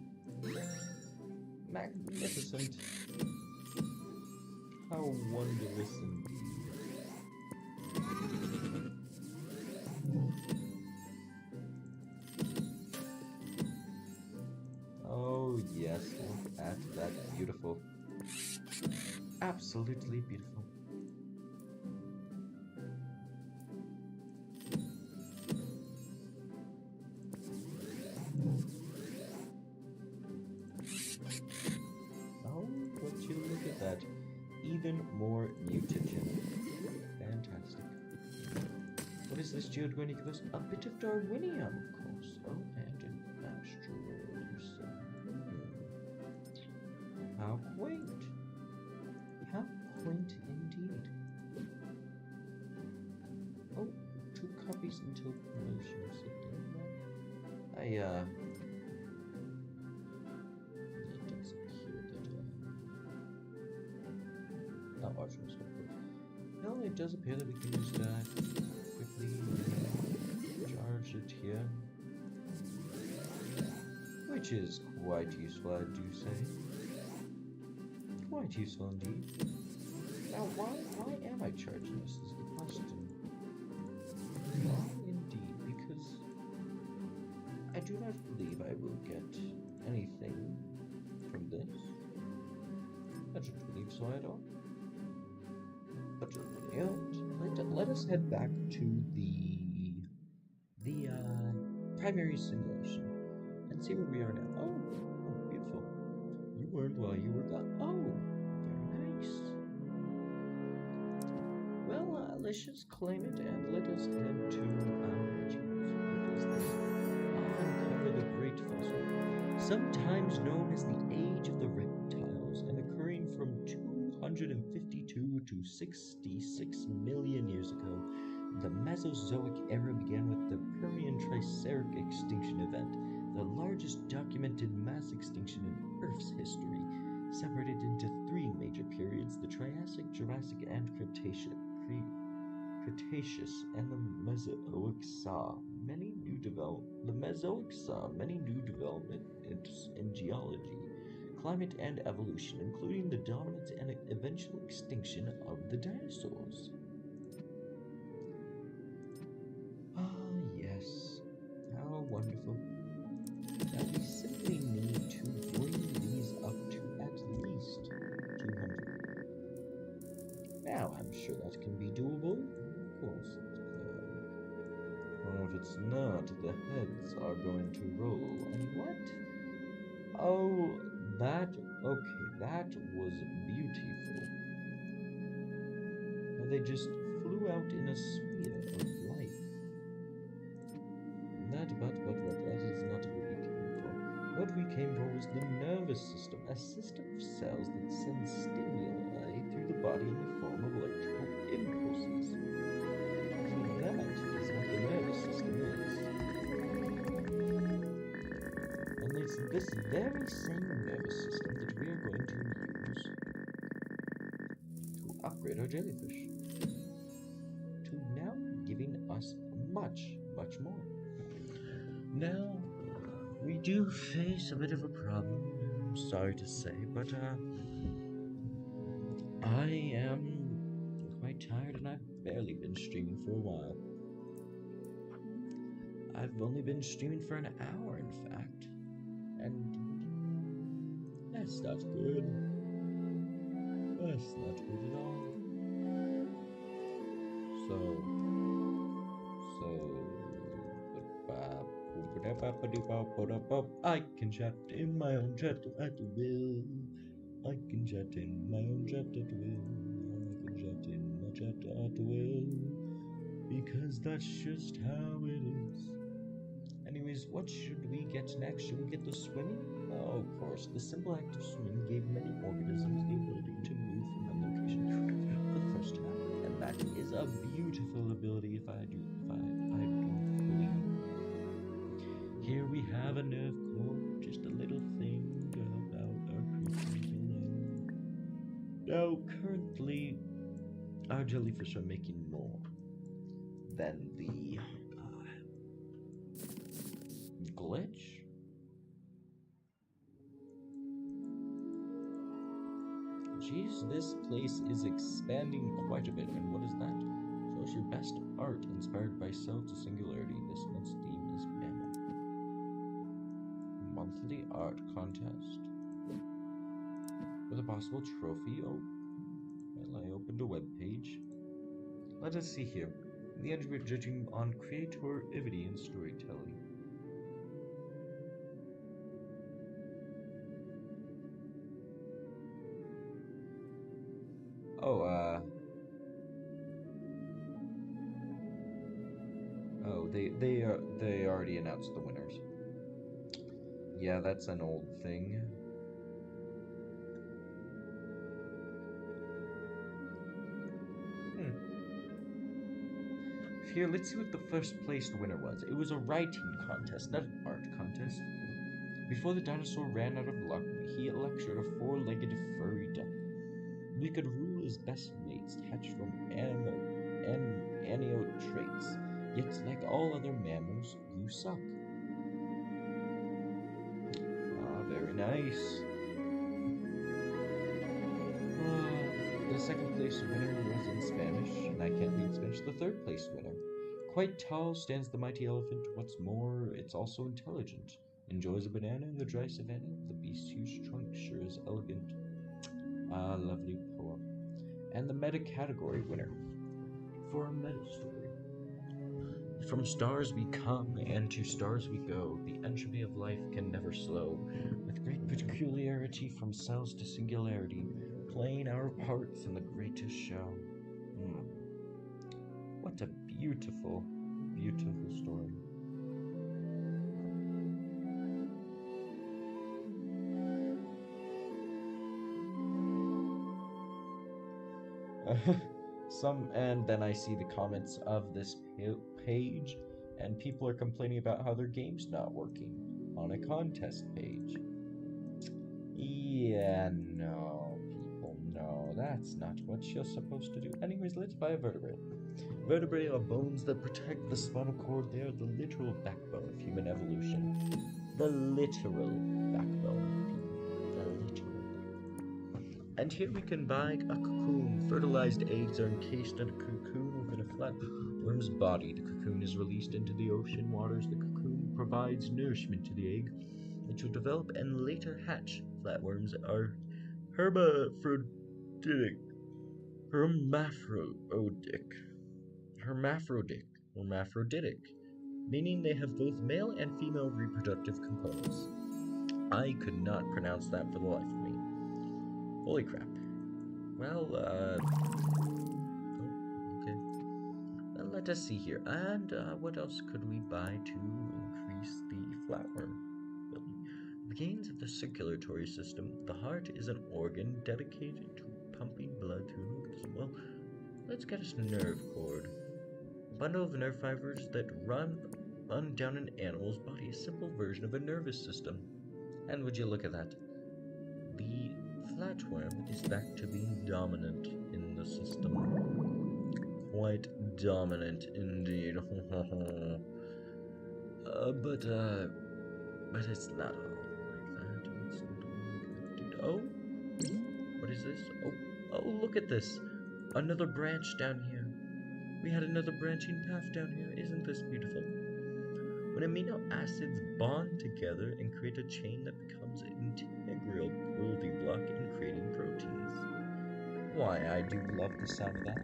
Magnificent. How wondrous indeed. Oh yes, look at that beautiful. Absolutely beautiful. Oh, would you look at that. Even more mutagen. Fantastic. What is this geode going to give us? A bit of Darwinium, of course. Oh, and an asteroid, you say. How quaint. How quaint indeed. Oh, 2 copies until promotion. It does appear that, oh, Archer was so good. No, it does appear that we can just, quickly charge it here. Which is quite useful, I do say. Quite useful indeed. Now, why am I charging this is the question. Why indeed, because I do not believe I will get anything from this. I don't believe so at all. But let us head back to the primary simulation and see where we are now. Oh, beautiful. You learned while you were gone. Oh, very nice. Well, let's just claim it and let us head to uncover the great fossil, sometimes known as the Age of the Reptiles, and occurring from 252 to 66 million years ago. The Mesozoic era began with the Permian-Triassic extinction event, the largest documented mass extinction in Earth's history, separated into 3 major periods: the Triassic, Jurassic, and Cretaceous, and the Mesozoic saw many new developments in geology, climate, and evolution, including the dominance and eventual extinction of the dinosaurs. Ah, yes. How wonderful. Now we simply need to bring these up to at least 200. Now I'm sure that can be doable. Of course it can. Or if it's not, the heads are going to roll. And what? Oh, that was beautiful. They just flew out in a sphere of light. That is not what we came for. What we came for was the nervous system, a system of cells that sends stimuli through the body in the form of electrical impulses. And that is what the nervous system is. And it's this very same nervous system that we are going to use to upgrade our jellyfish, to now giving us much more. Now, we do face a bit of a problem, I'm sorry to say, but I am quite tired and I've barely been streaming for a while. I've only been streaming for an hour, in fact, and that's not good. That's not good at all. I can chat in my own chat at will. I can chat in my own chat at will. I can chat in my chat at will. Because that's just how it is. Anyways, what should we get next? Should we get the swimming? Oh, of course. The simple act of swimming gave many organisms the ability to move from one location to another for the first time. And that is a beautiful ability if I do believe. Here we have a nerve core, just a little thing to help out our creatures alone. Now, currently, our jellyfish are making more. than the glitch. Jeez, this place is expanding quite a bit. And what is that? Show us your best art inspired by Cell to Singularity. This month's theme is mammal. Monthly art contest with a possible trophy. Oh, well, I opened a web page. Let us see here. In the end, we're judging on creativity and storytelling. Oh, they already announced the winners. Yeah, that's an old thing. Here, let's see what the first placed winner was. It was a writing contest, not an art contest. Before the dinosaur ran out of luck, he lectured a four-legged furry duck. We could rule as best mates, hatched from aniote traits. Yet, like all other mammals, you suck. Ah, very nice. The second place winner was in Spanish, and I can't read Spanish. The third place winner. Quite tall stands the mighty elephant. What's more, it's also intelligent. Enjoys a banana in the dry savanna. The beast's huge trunk sure is elegant. Ah, lovely poem. And the meta category winner for a meta story. From stars we come, and to stars we go. The entropy of life can never slow. With great peculiarity, from cells to singularity, playing our parts in the greatest show. What a beautiful, beautiful story. And then I see the comments of this page, and people are complaining about how their game's not working on a contest page. Yeah, no, people, no, that's not what you're supposed to do. Anyways, let's buy a vertebrate. Vertebrae are bones that protect the spinal cord. They are the literal backbone of human evolution. The literal backbone. The literal. And here we can buy a cocoon. Fertilized eggs are encased in a cocoon within a flatworm's body. The cocoon is released into the ocean waters. The cocoon provides nourishment to the egg, which will develop and later hatch. Flatworms are hermaphroditic, meaning they have both male and female reproductive components. I could not pronounce that for the life of me. Holy crap. Well, okay. Well, let us see here. And what else could we buy to increase the flatworm building? The gains of the circulatory system. The heart is an organ dedicated to pumping blood through an organism. Well, let's get us a nerve cord. A bundle of nerve fibers that run down an animal's body. A simple version of a nervous system. And would you look at that? The flatworm is back to being dominant in the system. Quite dominant indeed. But it's not all like that. It's not all like that. Oh, what is this? Oh, look at this. Another branch down here. We had another branching path down here. Isn't this beautiful? When amino acids bond together and create a chain that becomes an integral building block in creating proteins. Why, I do love the sound of that.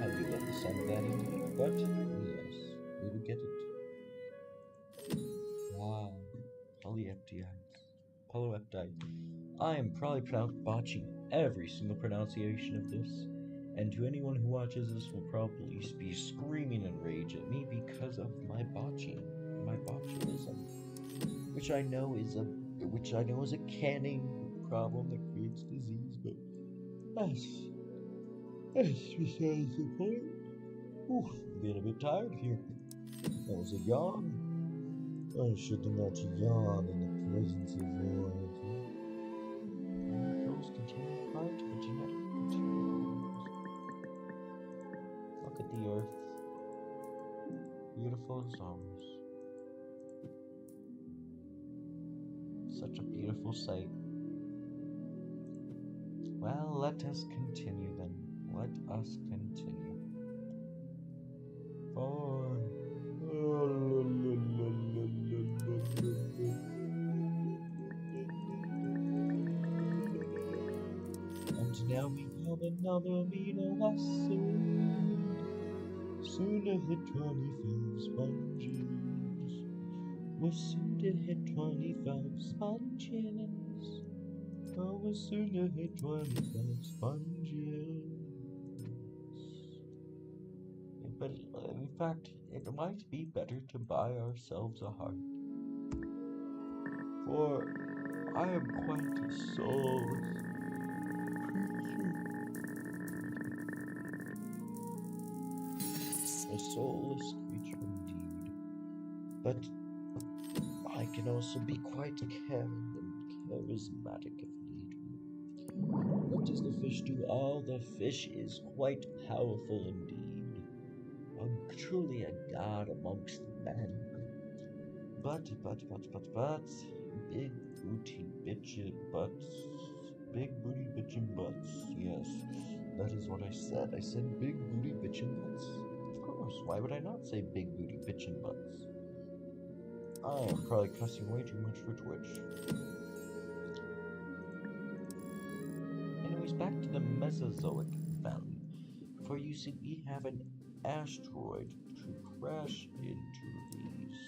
I do love the sound of that indeed, but yes, we will get it. Wow, polypeptides. I am probably botching every single pronunciation of this, and to anyone who watches this will probably be screaming in rage at me because of my botulism, which I know is a canning problem that creates disease, but that's besides the point. Oof, I'm getting a bit tired here. That was a yawn. I should not yawn in the presence of royalty. beautiful as always. Such a beautiful sight. Well, let us continue then. Let us continue. For... And now we have another meter lesson. Soon to hit 25 sponges. We're soon to hit 25 sponges. Oh, we're soon to hit 25 sponges. But in fact, it might be better to buy ourselves a heart. For I am quite a soulless creature. A soulless creature indeed. But I can also be quite caring and charismatic if need be. What does the fish do? Oh, the fish is quite powerful indeed. Truly a god amongst men. But, big booty bitchin' butts. Big booty bitchin' butts. Yes, that is what I said. I said big booty bitchin' butts. Of course, why would I not say big booty bitchin' butts? I am probably cussing way too much for Twitch. Anyways, back to the Mesozoic Valley. For you see, we have an asteroid to crash into these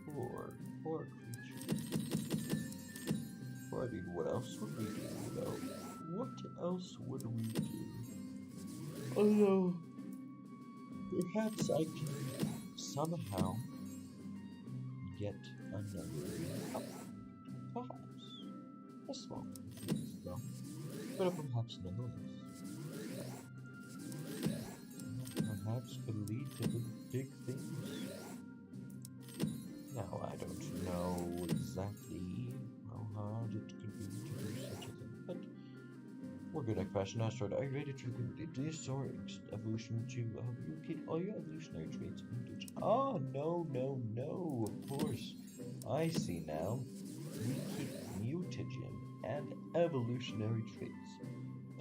poor creatures. For I mean, what else would we do, you know? What else would we do? Although, perhaps I can somehow get another upgrade. Perhaps. A small one, though. But perhaps nonetheless. Perhaps could lead to big things. Now, I don't know exactly how hard it could be to do such a thing, but we're good at crash an asteroid. Are you ready to complete this or evolution to you get all your evolutionary traits muted? Oh, no, of course. I see now. We keep mutagen and evolutionary traits.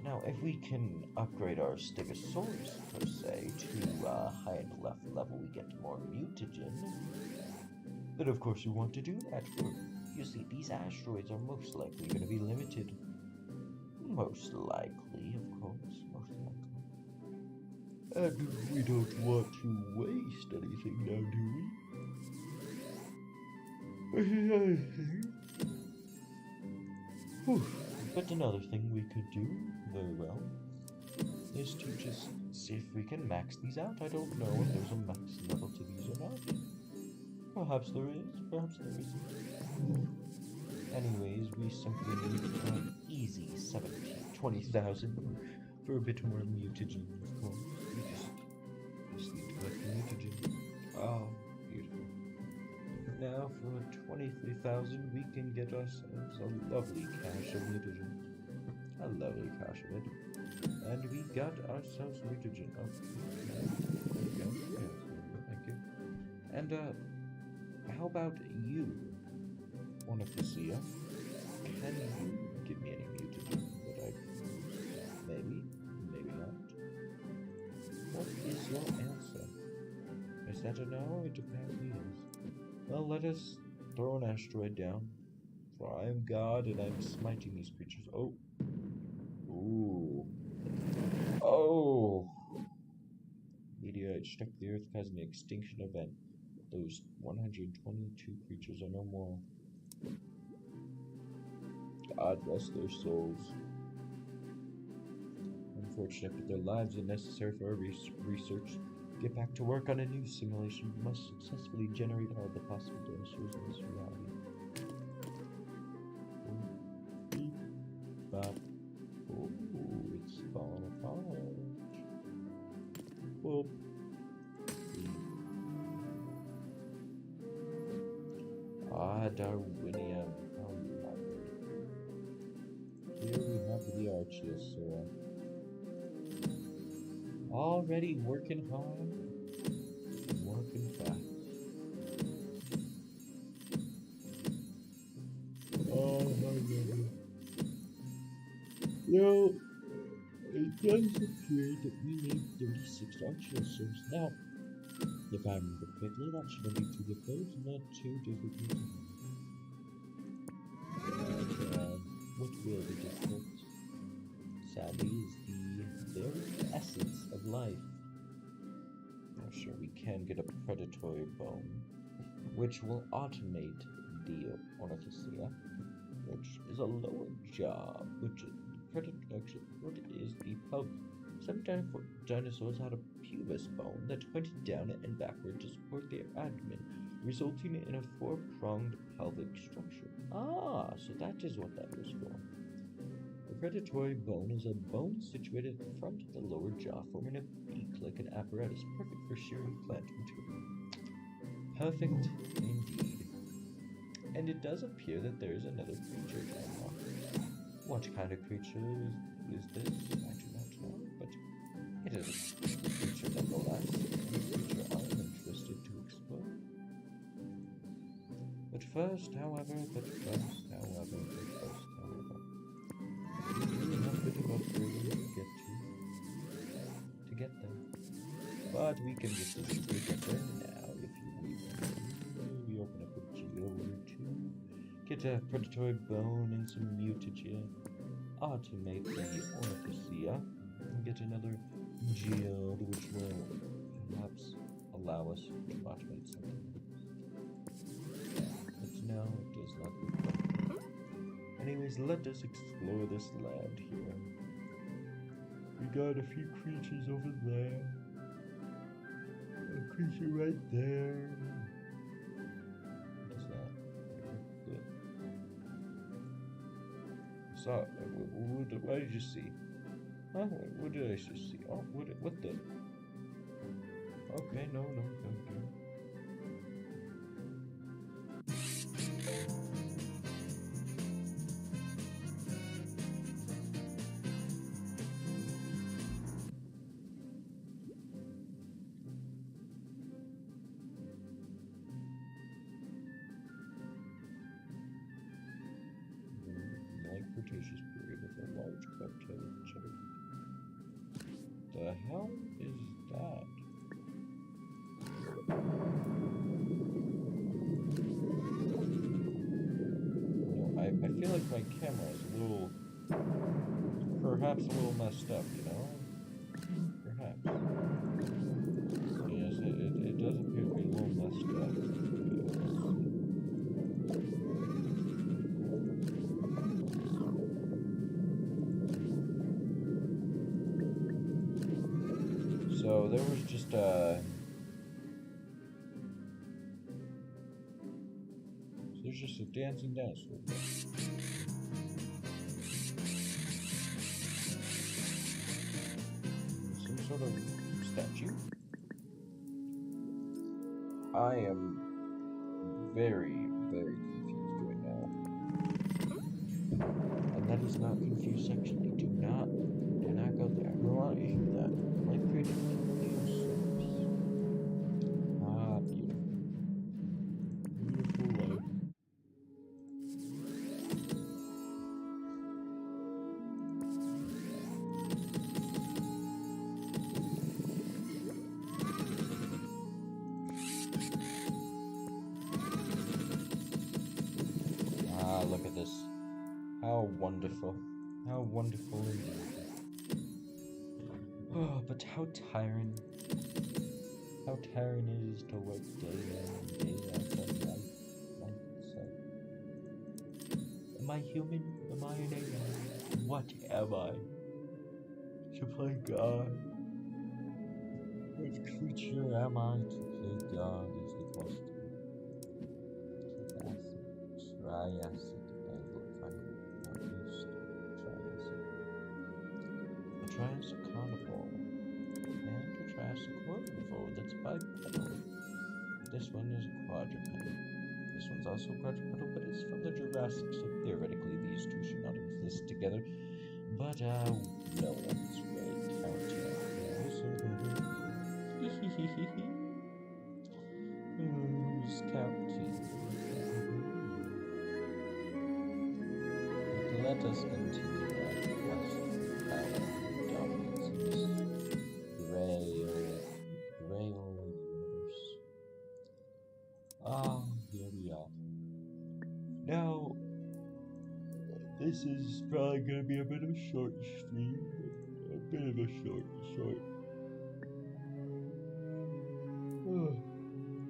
Now, if we can upgrade our Stegosaurus, per se, to high enough level, we get more mutagen. Then, of course, we want to do that. For you see, these asteroids are most likely going to be limited. Most likely, of course, most likely. And we don't want to waste anything now, do we? But another thing we could do very well is to just see if we can max these out. I don't know if there's a max level to these or not. Perhaps there is, perhaps there isn't. Anyways, we simply need an easy 20,000 for a bit more mutagen, of course. We just need to collect the mutagen. Oh, beautiful. Now for 23,000 we can get ourselves a lovely cache of mutagen. A lovely cache of it. And we got ourselves mutagen. Okay. There we go. Yes, thank you. And how about you? Wanna see ya? Can you give me any mutagen that I can use? Maybe, maybe not. What is your answer? Is that a no? It apparently is. Well, let us throw an asteroid down. For I am God and I am smiting these creatures. Oh. Ooh. Oh! Meteorite struck the Earth causing an extinction event. Those 122 creatures are no more. God bless their souls. Unfortunate, but their lives are necessary for our research. Get back to work on a new simulation. We must successfully generate all the possible dinosaurs in this reality. But oh, it's falling apart. Well, Darwinium. How lovely. Here we have the Archosaur. Already working hard. What fucking fast. Oh, how lovely. Well, it does appear that we need 36 archers now. If I remember correctly, that shouldn't be too difficult, not too difficult. But, what will be difficult, sadly, is the very essence of life. Now, sure, we can get a predatory bone, which will automate the ornithosia, which is a lower job, which actually, what is the pub? Some dinosaurs had a pubis bone that pointed down and backward to support their abdomen, resulting in a four-pronged pelvic structure. Ah, so that is what that was for. The predatory bone is a bone situated at the front of the lower jaw, forming a beak-like an apparatus, perfect for shearing plant material. Perfect indeed. And it does appear that there is another creature down there. What kind of creature is this? I do not know, but it is a creature nonetheless, and a creature I am interested to explore. But first, however, we do have a bit of upgrading to get there. But we can just as easily get there now if we we open up a geo or two, get a predatory bone and some mutagen, automate the ornithosia, and get another geode which will perhaps allow us to automate something. But no, it does not look like. Anyways, let us explore this land here. We got a few creatures over there. A creature right there. What is that? Good. So, what did you see? Huh? What did I just see? Oh, what the? Okay, no. Cretaceous period with a large crab-tailed cheddar. The hell is that? I feel like my camera is perhaps a little messed up, you know? Perhaps. Yes, it does appear to be a little messed up. So there was just there's just a dancing dinosaur. Some sort of statue. I am very, very confused right now. And that is not confused sexually. Do not go there. I don't want to hear that. Like creating confused. Ah, beautiful. Beautiful life. Ah, look at this. How wonderful. How wonderful indeed. Oh, but how tiring. How tiring it is to work day in and day out on life itself. Am I human? Am I an AI? What am I? To play God? What creature am I to play God is the question. Triassic, and look, find northeast Triassic. A Triassic carnivore. And a Triassic herbivore that's bipedal. This one is a quadruped. This one's also quadrupedal, but it's from the Jurassic, so theoretically these two should not exist together. But, no one's really counting on those. let us continue our quest for power and dominance in this gray old universe. Ah, here we are. Now, this is probably going to be a bit of a short stream. A bit of a short.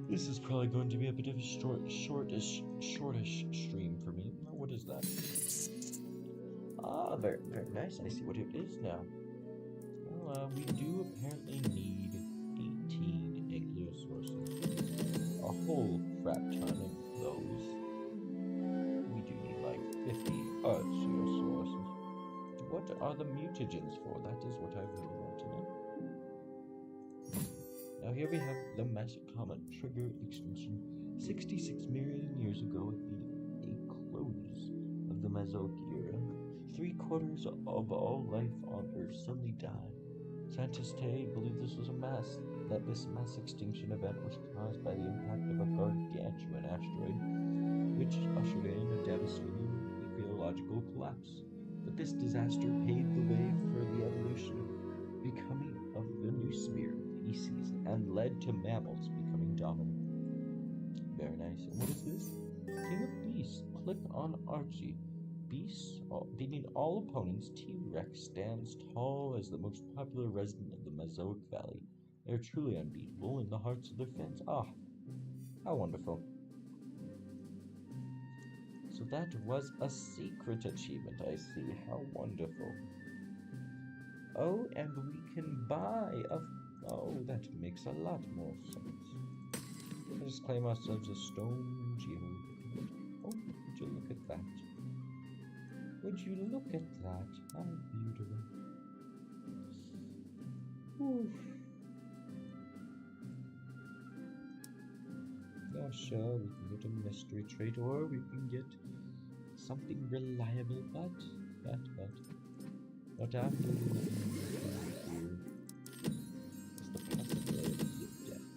This is probably going to be a bit of a shortish stream for me. What is that? Ah, very nice. I see what it is now. Well, we do apparently need 18 nuclear sources. A whole crap ton of those. We do need like 50 artificial sources. What are the mutagens for? That is what I really want to know. Now here we have the massive comet trigger extinction 66 million years ago at the close of the Mesozoic era. 3/4 of all life on Earth suddenly died. Scientists today believe that this mass extinction event was caused by the impact of a gargantuan asteroid, which ushered in a devastating ecological collapse. But this disaster paved the way for the evolution of becoming of the new species and led to mammals becoming dominant. Very nice. And what is this? King of Beasts. Click on Archie. Beasts, beating all opponents, T-Rex stands tall as the most popular resident of the Mesozoic Valley. They are truly unbeatable in the hearts of their fans. Ah, how wonderful. So that was a secret achievement, I see. How wonderful. Oh, and we can buy a... Oh, that makes a lot more sense. Let us claim ourselves a stone geode. Oh, would you look at that? Would you look at that? How beautiful. Oof. Yeah, sure, we can get a mystery trait, or we can get something reliable, but after living here is the possibility of death.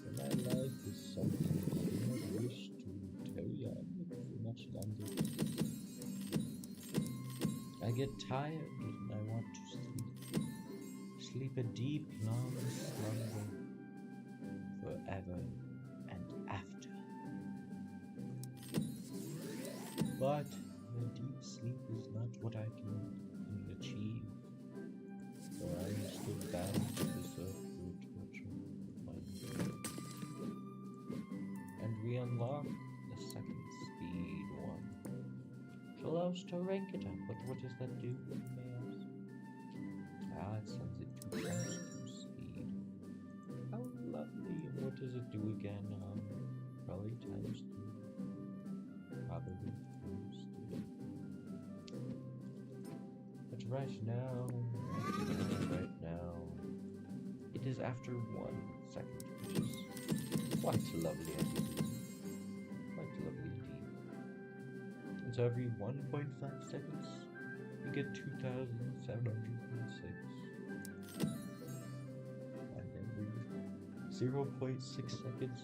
And my life is something I do not wish to carry on for much longer. I get tired and I want to sleep. Sleep a deep, long slumber forever and after. But the deep sleep is not what I can achieve, for I am still bound to this earth through torture of my will. And we unlock the second speed one, which allows to rank it up. But what does that do, you may ask? Ah, it sends it to times 2 speed. How lovely. And what does it do again? Probably times 3. Probably times 3. But right now, it is after 1 second, which is quite lovely, I believe. Quite lovely indeed. And so every 1.5 seconds, we get 2,706. And every 0.6 seconds,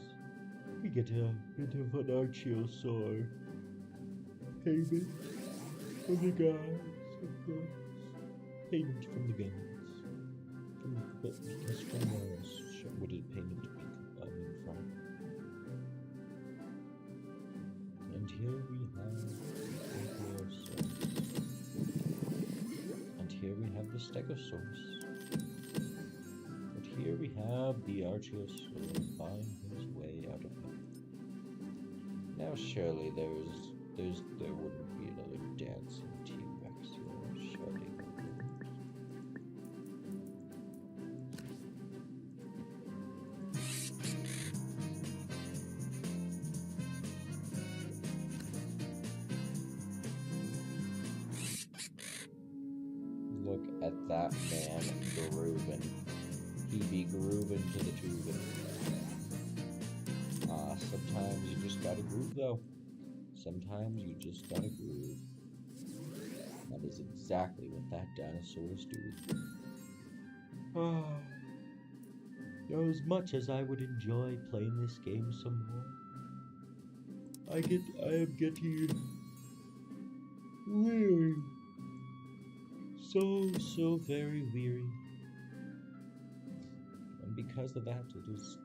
we get a bit of an Archeosaur payment from the guys, of course. Payment from the guys. Because from where else would it payment be coming from? And here we have the Archeosaurus. And here we have the Stegosaurus. But here we have the Archeosaurus buying his way out of heaven. Now surely there wouldn't be another dancing T-Rex here, surely. Look at that man grooving. He be grooving to the tubing. Sometimes you just gotta groove though. Sometimes you just gotta groove. That is exactly what that dinosaur is doing. Now, as much as I would enjoy playing this game some more, I am getting weary. So very weary. And because of that, it is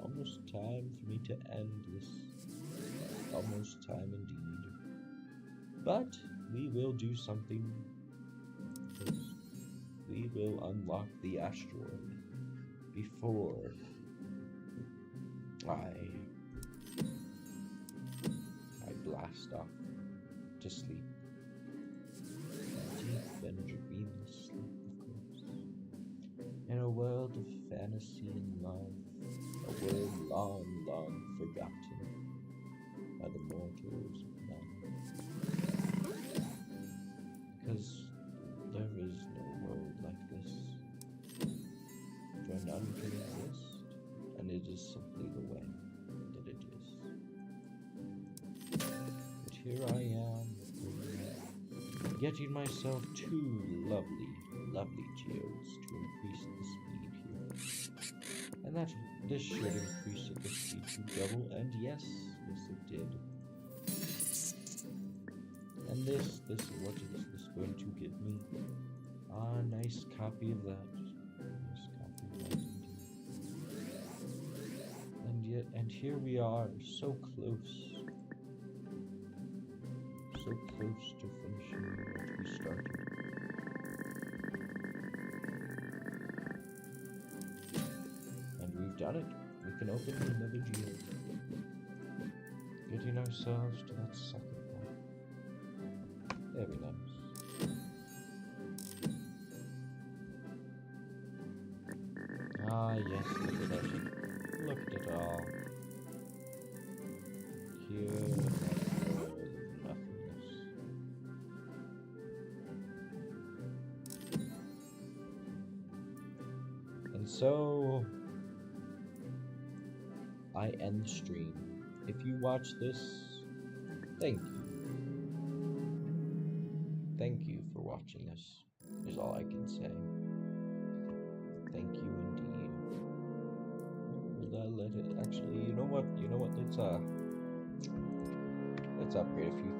almost time for me to end this. Almost time indeed. But we will do something first. We will unlock the asteroid before I blast off to sleep. Deep and dreamless sleep, of course. In a world of fantasy and love, a world long forgotten by the mortals of man. Because there is no world like this, for none can exist, and it is simply the way that it is. But here I am, getting myself two lovely geodes to increase the speed here. And this should increase the speed to double, and yes it did. And what is this going to give me? Ah, nice copy of that. Nice copy of that indeed. And here we are, so close. So close to finishing what we started. And we've done it. We can open another geo. Getting ourselves to that second one. Very nice. Ah, yes, look at it. Look at it all. Here, nothingness. And so, I end the stream. If you watch this, thank you. Thank you for watching this, is all I can say. Thank you indeed. Let it actually, you know what? Let's upgrade a few things.